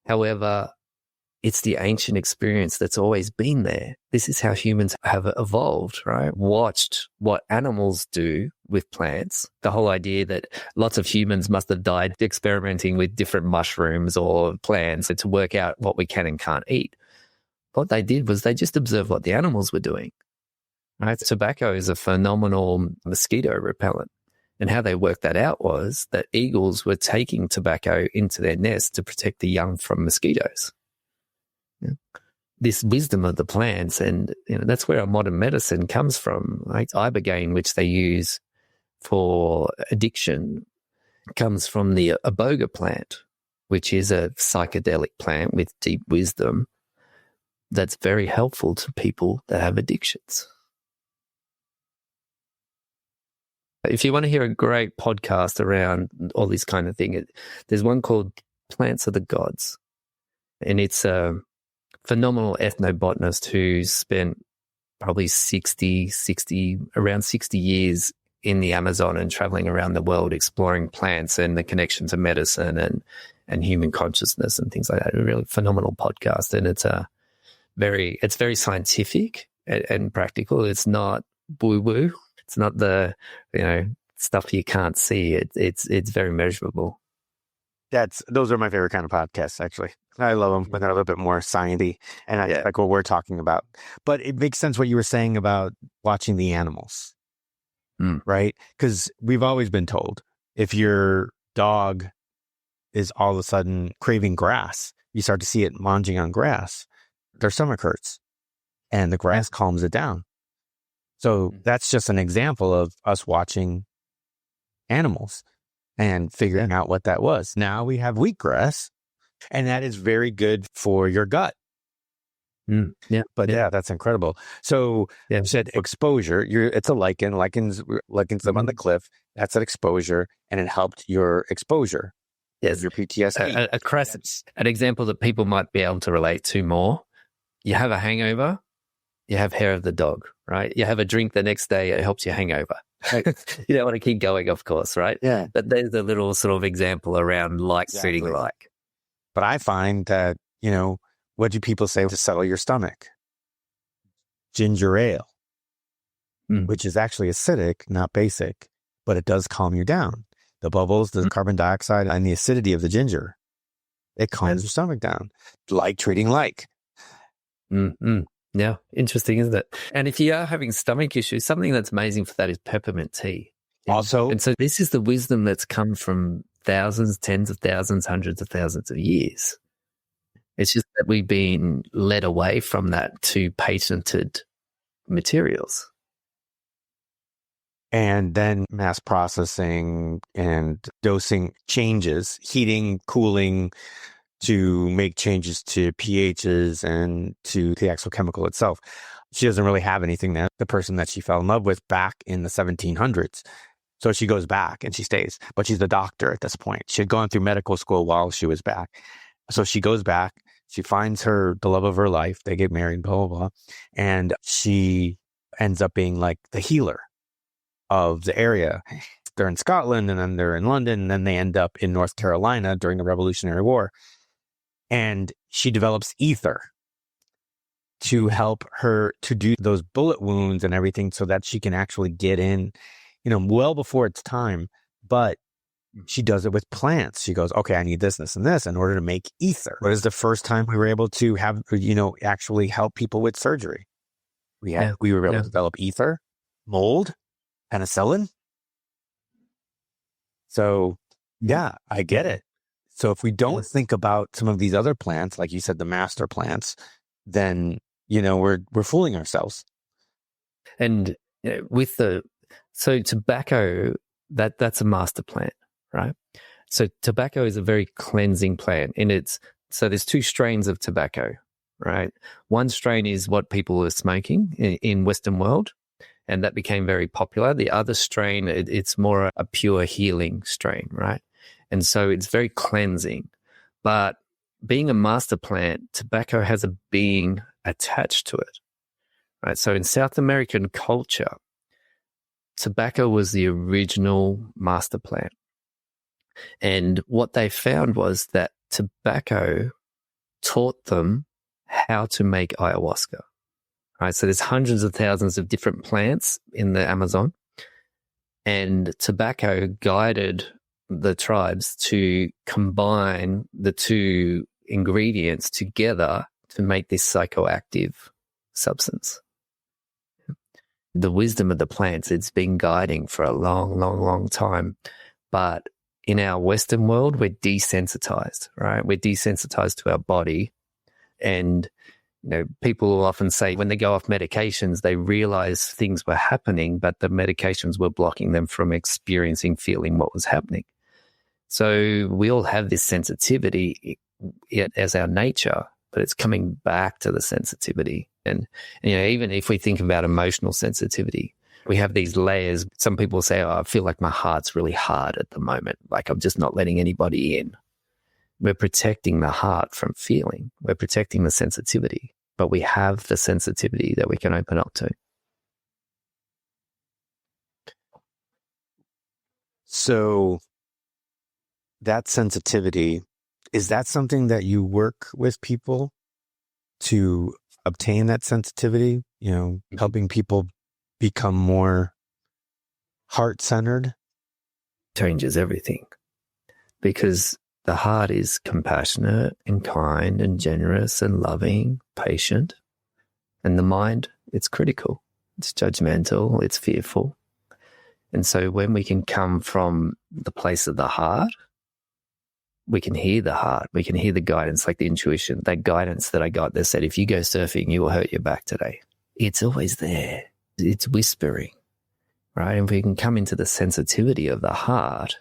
Speaker 2: However, it's the ancient experience that's always been there. This is how humans have evolved, right? Watched what animals do with plants. The whole idea that lots of humans must have died experimenting with different mushrooms or plants to work out what we can and can't eat. What they did was they just observed what the animals were doing, right? Tobacco is a phenomenal mosquito repellent. And how they worked that out was that eagles were taking tobacco into their nest to protect the young from mosquitoes. Yeah. This wisdom of the plants, and that's where our modern medicine comes from. Like ibogaine, which they use for addiction, comes from the iboga plant, which is a psychedelic plant with deep wisdom that's very helpful to people that have addictions. If you want to hear a great podcast around all this kind of thing, there's one called Plants of the Gods, and it's a phenomenal ethnobotanist who spent probably around 60 years in the Amazon and traveling around the world exploring plants and the connection to medicine and human consciousness and things like that. A really phenomenal podcast, and it's very scientific and practical. It's not woo-woo. It's not the stuff you can't see. It's very measurable.
Speaker 1: Those are my favorite kind of podcasts, actually. I love them when they're a little bit more sciencey and like what we're talking about. But it makes sense what you were saying about watching the animals, right? Because we've always been told if your dog is all of a sudden craving grass, you start to see it munching on grass, their stomach hurts, and the grass calms it down. So that's just an example of us watching animals and figuring out what that was. Now we have wheatgrass, and that is very good for your gut. That's incredible. So you said exposure. It's a lichen. Lichens live on the cliff. That's an exposure, and it helped your exposure.
Speaker 2: Yes,
Speaker 1: your PTSD.
Speaker 2: An example that people might be able to relate to more. You have a hangover. You have hair of the dog, right? You have a drink the next day, it helps you hangover. Right? You don't want to keep going, of course, right?
Speaker 1: Yeah.
Speaker 2: But there's a little sort of example around treating like.
Speaker 1: But I find that, what do people say to settle your stomach? Ginger ale, which is actually acidic, not basic, but it does calm you down. The bubbles, the carbon dioxide, and the acidity of the ginger, it calms your stomach down. Like treating like.
Speaker 2: Yeah, interesting, isn't it? And if you are having stomach issues, something that's amazing for that is peppermint tea.
Speaker 1: Also,
Speaker 2: and so this is the wisdom that's come from thousands, tens of thousands, hundreds of thousands of years. It's just that we've been led away from that to patented materials.
Speaker 1: And then mass processing and dosing changes, heating, cooling, to make changes to pHs and to the actual chemical itself. She doesn't really have anything that the person that she fell in love with back in the 1700s. So she goes back and she stays, but she's a doctor at this point. She had gone through medical school while she was back. So she goes back, she finds the love of her life. They get married, blah, blah, blah. And she ends up being like the healer of the area. They're in Scotland, and then they're in London, and then they end up in North Carolina during the Revolutionary War. And she develops ether to help her to do those bullet wounds and everything so that she can actually get in, well before it's time. But she does it with plants. She goes, okay, I need this, this, and this in order to make ether. What is the first time we were able to have, actually help people with surgery? We were able to develop ether, mold, penicillin. So, I get it. So if we don't think about some of these other plants, like you said, the master plants, then, we're fooling ourselves.
Speaker 2: And so tobacco, that's a master plant, right? So tobacco is a very cleansing plant, and so there's two strains of tobacco, right? One strain is what people were smoking in Western world, and that became very popular. The other strain, it's more a pure healing strain, right? And so it's very cleansing. But being a master plant, tobacco has a being attached to it, right? So in South American culture, tobacco was the original master plant. And what they found was that tobacco taught them how to make ayahuasca, right? So there's hundreds of thousands of different plants in the Amazon, and tobacco guided the tribes to combine the two ingredients together to make this psychoactive substance. The wisdom of the plants, it's been guiding for a long, long, long time. But in our Western world, we're desensitized, right? We're desensitized to our body. And, people will often say when they go off medications, they realize things were happening, but the medications were blocking them from feeling what was happening. So we all have this sensitivity as our nature, but it's coming back to the sensitivity. And even if we think about emotional sensitivity, we have these layers. Some people say, I feel like my heart's really hard at the moment. Like I'm just not letting anybody in. We're protecting the heart from feeling. We're protecting the sensitivity, but we have the sensitivity that we can open up to.
Speaker 1: So that sensitivity, is that something that you work with people to obtain that sensitivity, helping people become more heart-centered?
Speaker 2: Changes everything, because the heart is compassionate and kind and generous and loving, patient. And the mind, it's critical, it's judgmental, it's fearful. And so when we can come from the place of the heart, we can hear the heart, we can hear the guidance, like the intuition, that guidance that I got that said, if you go surfing, you will hurt your back today. It's always there. It's whispering, right? And if we can come into the sensitivity of the heart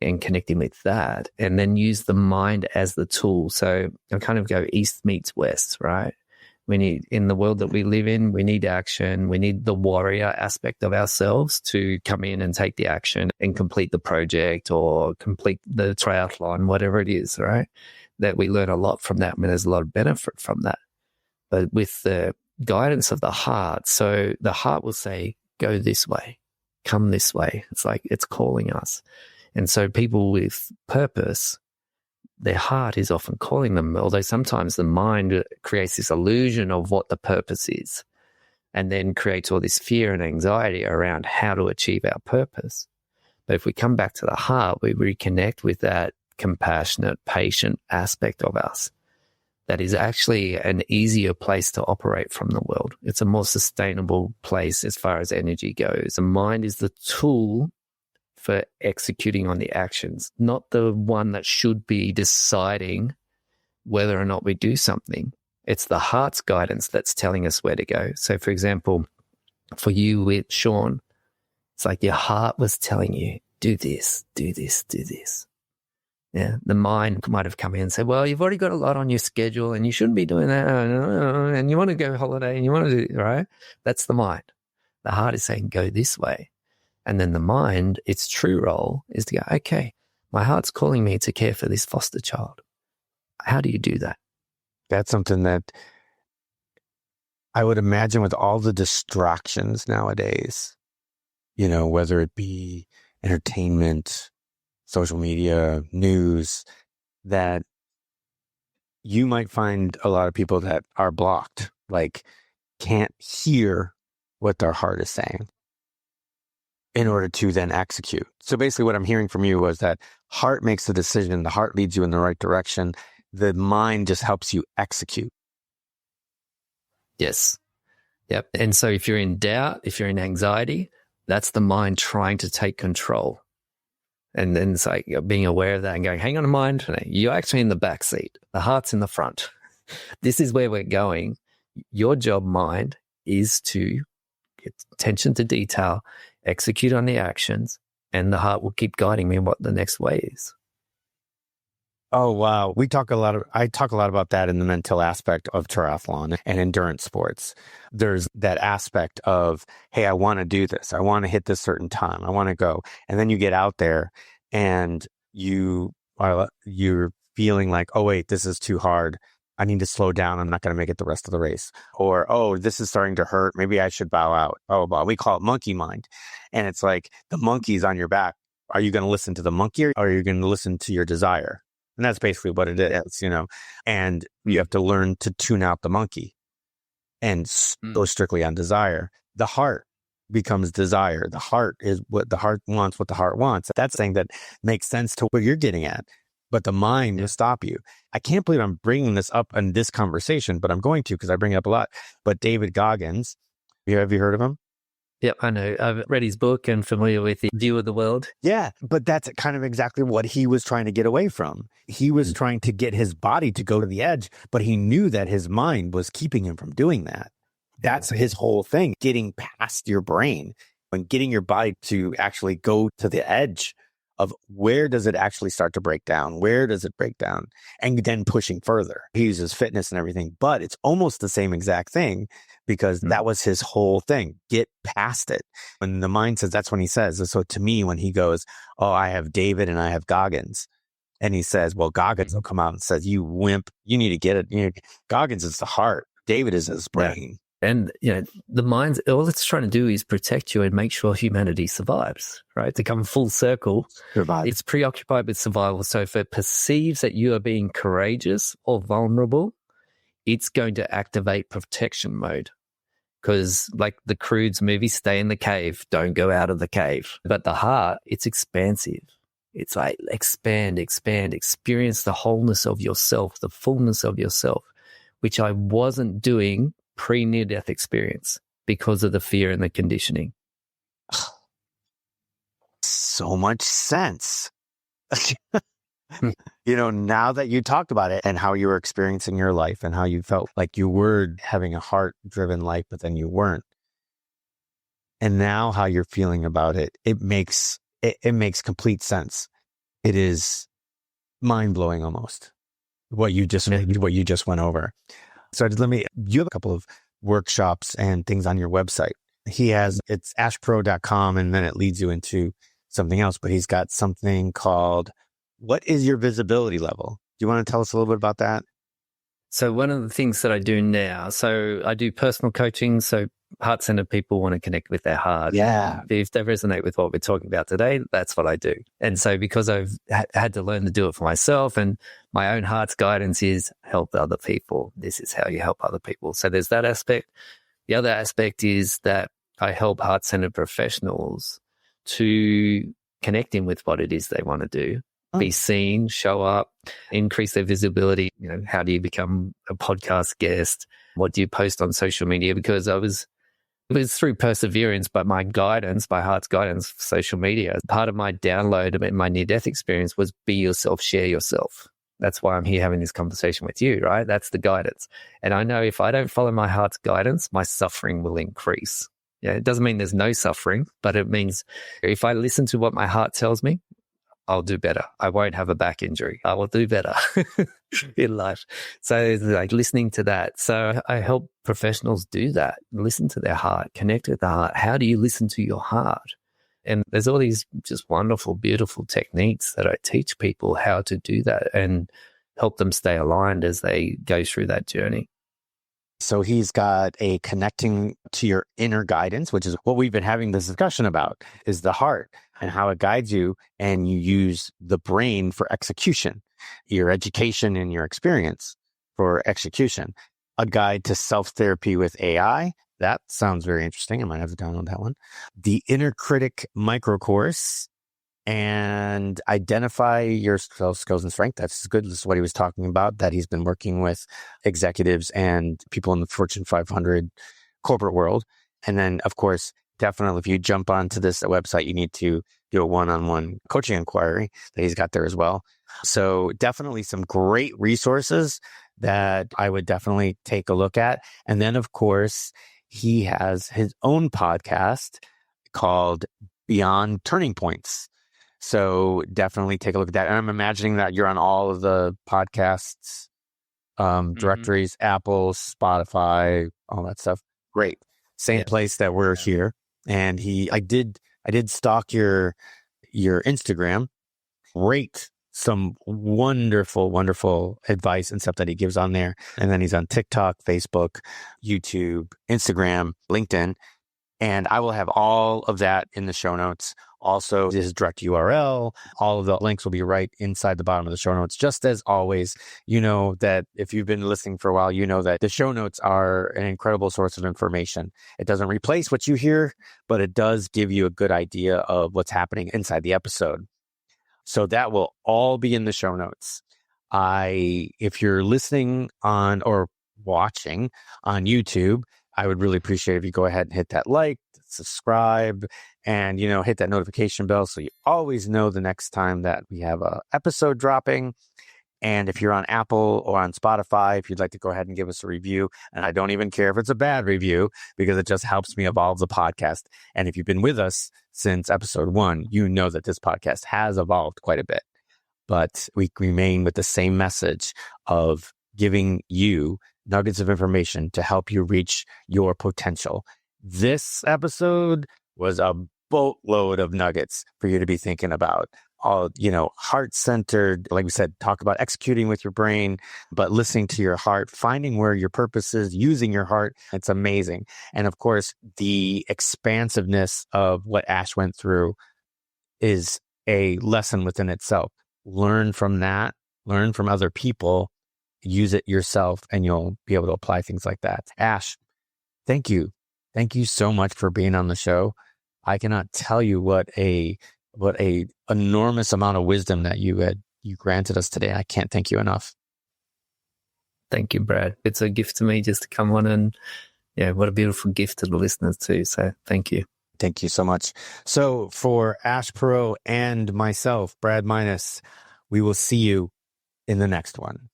Speaker 2: and connecting with that, and then use the mind as the tool. So I kind of go east meets west, right? In the world that we live in, we need action. We need the warrior aspect of ourselves to come in and take the action and complete the project or complete the triathlon, whatever it is, right? That we learn a lot from that. I mean, there's a lot of benefit from that. But with the guidance of the heart, so the heart will say, go this way, come this way. It's like it's calling us. And so people with purpose, their heart is often calling them, although sometimes the mind creates this illusion of what the purpose is and then creates all this fear and anxiety around how to achieve our purpose. But if we come back to the heart, we reconnect with that compassionate, patient aspect of us. That is actually an easier place to operate from the world. It's a more sustainable place as far as energy goes. The mind is the tool for executing on the actions, not the one that should be deciding whether or not we do something. It's the heart's guidance that's telling us where to go. So, for example, for you with Sean, it's like your heart was telling you, do this, do this, do this. Yeah, the mind might have come in and said, well, you've already got a lot on your schedule and you shouldn't be doing that. And you want to go holiday and you want to do, right? That's the mind. The heart is saying, go this way. And then the mind, its true role is to go, okay, my heart's calling me to care for this foster child. How do you do that?
Speaker 1: That's something that I would imagine with all the distractions nowadays, whether it be entertainment, social media, news, that you might find a lot of people that are blocked, like can't hear what their heart is saying in order to then execute. So basically what I'm hearing from you was that heart makes the decision, the heart leads you in the right direction, the mind just helps you execute.
Speaker 2: Yes. Yep. And so if you're in doubt, if you're in anxiety, that's the mind trying to take control. And then it's like being aware of that and going, hang on, mind, you're actually in the back seat. The heart's in the front. This is where we're going. Your job, mind, is to get attention to detail, execute on the actions, and the heart will keep guiding me in what the next way is.
Speaker 1: Oh, wow. I talk a lot about that in the mental aspect of triathlon and endurance sports. There's that aspect of, hey, I want to do this. I want to hit this certain time. I want to go. And then you get out there and you're feeling like, oh, wait, this is too hard. I need to slow down. I'm not going to make it the rest of the race. Or, oh, this is starting to hurt. Maybe I should bow out. Oh, but we call it monkey mind. And it's like the monkey's on your back. Are you going to listen to the monkey or are you going to listen to your desire? And that's basically what it is, and you have to learn to tune out the monkey and go strictly on desire. The heart becomes desire. The heart is what the heart wants. That's something that makes sense to what you're getting at, but the mind will stop you. I can't believe I'm bringing this up in this conversation, but I'm going to, because I bring it up a lot. But David Goggins, have you heard of him?
Speaker 2: Yep, I know. I've read his book and familiar with the view of the world.
Speaker 1: Yeah, but that's kind of exactly what he was trying to get away from. He was trying to get his body to go to the edge, but he knew that his mind was keeping him from doing that. That's his whole thing, getting past your brain and getting your body to actually go to the edge of where does it actually start to break down? Where does it break down? And then pushing further. He uses fitness and everything, but it's almost the same exact thing because that was his whole thing. Get past it. When the mind says, that's when he says. So to me, when he goes, oh, I have David and I have Goggins. And he says, well, Goggins will come out and says, you wimp, you need to get it. Goggins is the heart. David is his brain.
Speaker 2: Yeah. And, the mind's, all it's trying to do is protect you and make sure humanity survives, right? To come full circle, it's preoccupied with survival. So if it perceives that you are being courageous or vulnerable, it's going to activate protection mode. Because like the Croods movie, stay in the cave, don't go out of the cave. But the heart, it's expansive. It's like expand, experience the wholeness of yourself, the fullness of yourself, which I wasn't doing pre-near-death experience because of the fear and the conditioning.
Speaker 1: So much sense. Now that you talked about it and how you were experiencing your life and how you felt like you were having a heart-driven life, but then you weren't. And now how you're feeling about it, it makes complete sense. It is mind-blowing almost what you just went over. So you have a couple of workshops and things on your website. It's ashperrow.com and then it leads you into something else, but he's got something called, what is your visibility level? Do you want to tell us a little bit about that?
Speaker 2: So one of the things that I do now, so I do personal coaching. So heart-centered people want to connect with their heart.
Speaker 1: Yeah.
Speaker 2: If they resonate with what we're talking about today, that's what I do. And so because I've had to learn to do it for myself and my own heart's guidance is help other people. This is how you help other people. So there's that aspect. The other aspect is that I help heart-centered professionals to connect in with what it is they want to do. Be seen, show up, increase their visibility. How do you become a podcast guest? What do you post on social media? Because it was through perseverance, but my heart's guidance for social media, part of my download in my near-death experience was be yourself, share yourself. That's why I'm here having this conversation with you, right? That's the guidance. And I know if I don't follow my heart's guidance, my suffering will increase. Yeah, it doesn't mean there's no suffering, but it means if I listen to what my heart tells me, I'll do better. I won't have a back injury. I will do better in life. So it's like listening to that. So I help professionals do that. Listen to their heart, connect with the heart. How do you listen to your heart? And there's all these just wonderful, beautiful techniques that I teach people how to do that and help them stay aligned as they go through that journey.
Speaker 1: So he's got a connecting to your inner guidance, which is what we've been having this discussion about, is the heart and how it guides you. And you use the brain for execution, your education and your experience for execution. A guide to self-therapy with AI. That sounds very interesting. I might have to download that one. The Inner Critic micro course and identify your skills and strength. That's good. This is what he was talking about, that he's been working with executives and people in the Fortune 500 corporate world. And then, of course, definitely if you jump onto this website, you need to do a one-on-one coaching inquiry that he's got there as well. So definitely some great resources that I would definitely take a look at. And then, of course, he has his own podcast called Beyond Turning Points. So definitely take a look at that. And I'm imagining that you're on all of the podcasts, directories, Apple, Spotify, all that stuff. Great. Same place that we're here. And I did stalk your Instagram. Great. Some wonderful, wonderful advice and stuff that he gives on there. And then he's on TikTok, Facebook, YouTube, Instagram, LinkedIn. And I will have all of that in the show notes. Also, his direct URL, all of the links will be right inside the bottom of the show notes. Just as always, you know that if you've been listening for a while, you know that the show notes are an incredible source of information. It doesn't replace what you hear, but it does give you a good idea of what's happening inside the episode. So that will all be in the show notes. If you're listening on or watching on YouTube, I would really appreciate if you go ahead and hit that like, subscribe, and, hit that notification bell so you always know the next time that we have an episode dropping. And if you're on Apple or on Spotify, if you'd like to go ahead and give us a review, and I don't even care if it's a bad review because it just helps me evolve the podcast. And if you've been with us since episode 1, you know that this podcast has evolved quite a bit. But we remain with the same message of giving you nuggets of information to help you reach your potential. This episode was a boatload of nuggets for you to be thinking about. All, heart-centered, like we said, talk about executing with your brain, but listening to your heart, finding where your purpose is, using your heart. It's amazing. And of course, the expansiveness of what Ash went through is a lesson within itself. Learn from that, learn from other people, use it yourself, and you'll be able to apply things like that. Ash, thank you. Thank you so much for being on the show. I cannot tell you what a enormous amount of wisdom that you granted us today. I can't thank you enough.
Speaker 2: Thank you, Brad. It's a gift to me just to come on, and what a beautiful gift to the listeners too. So thank you.
Speaker 1: Thank you so much. So for Ash Perrow and myself, Brad Minus, we will see you in the next one.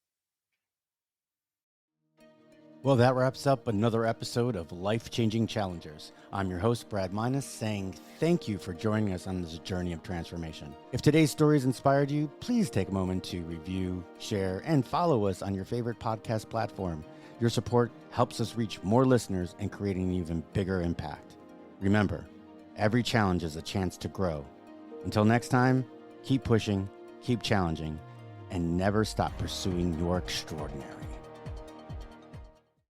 Speaker 1: Well, that wraps up another episode of Life-Changing Challengers. I'm your host, Brad Minus, saying thank you for joining us on this journey of transformation. If today's stories inspired you, please take a moment to review, share, and follow us on your favorite podcast platform. Your support helps us reach more listeners and create an even bigger impact. Remember, every challenge is a chance to grow. Until next time, keep pushing, keep challenging, and never stop pursuing your extraordinary.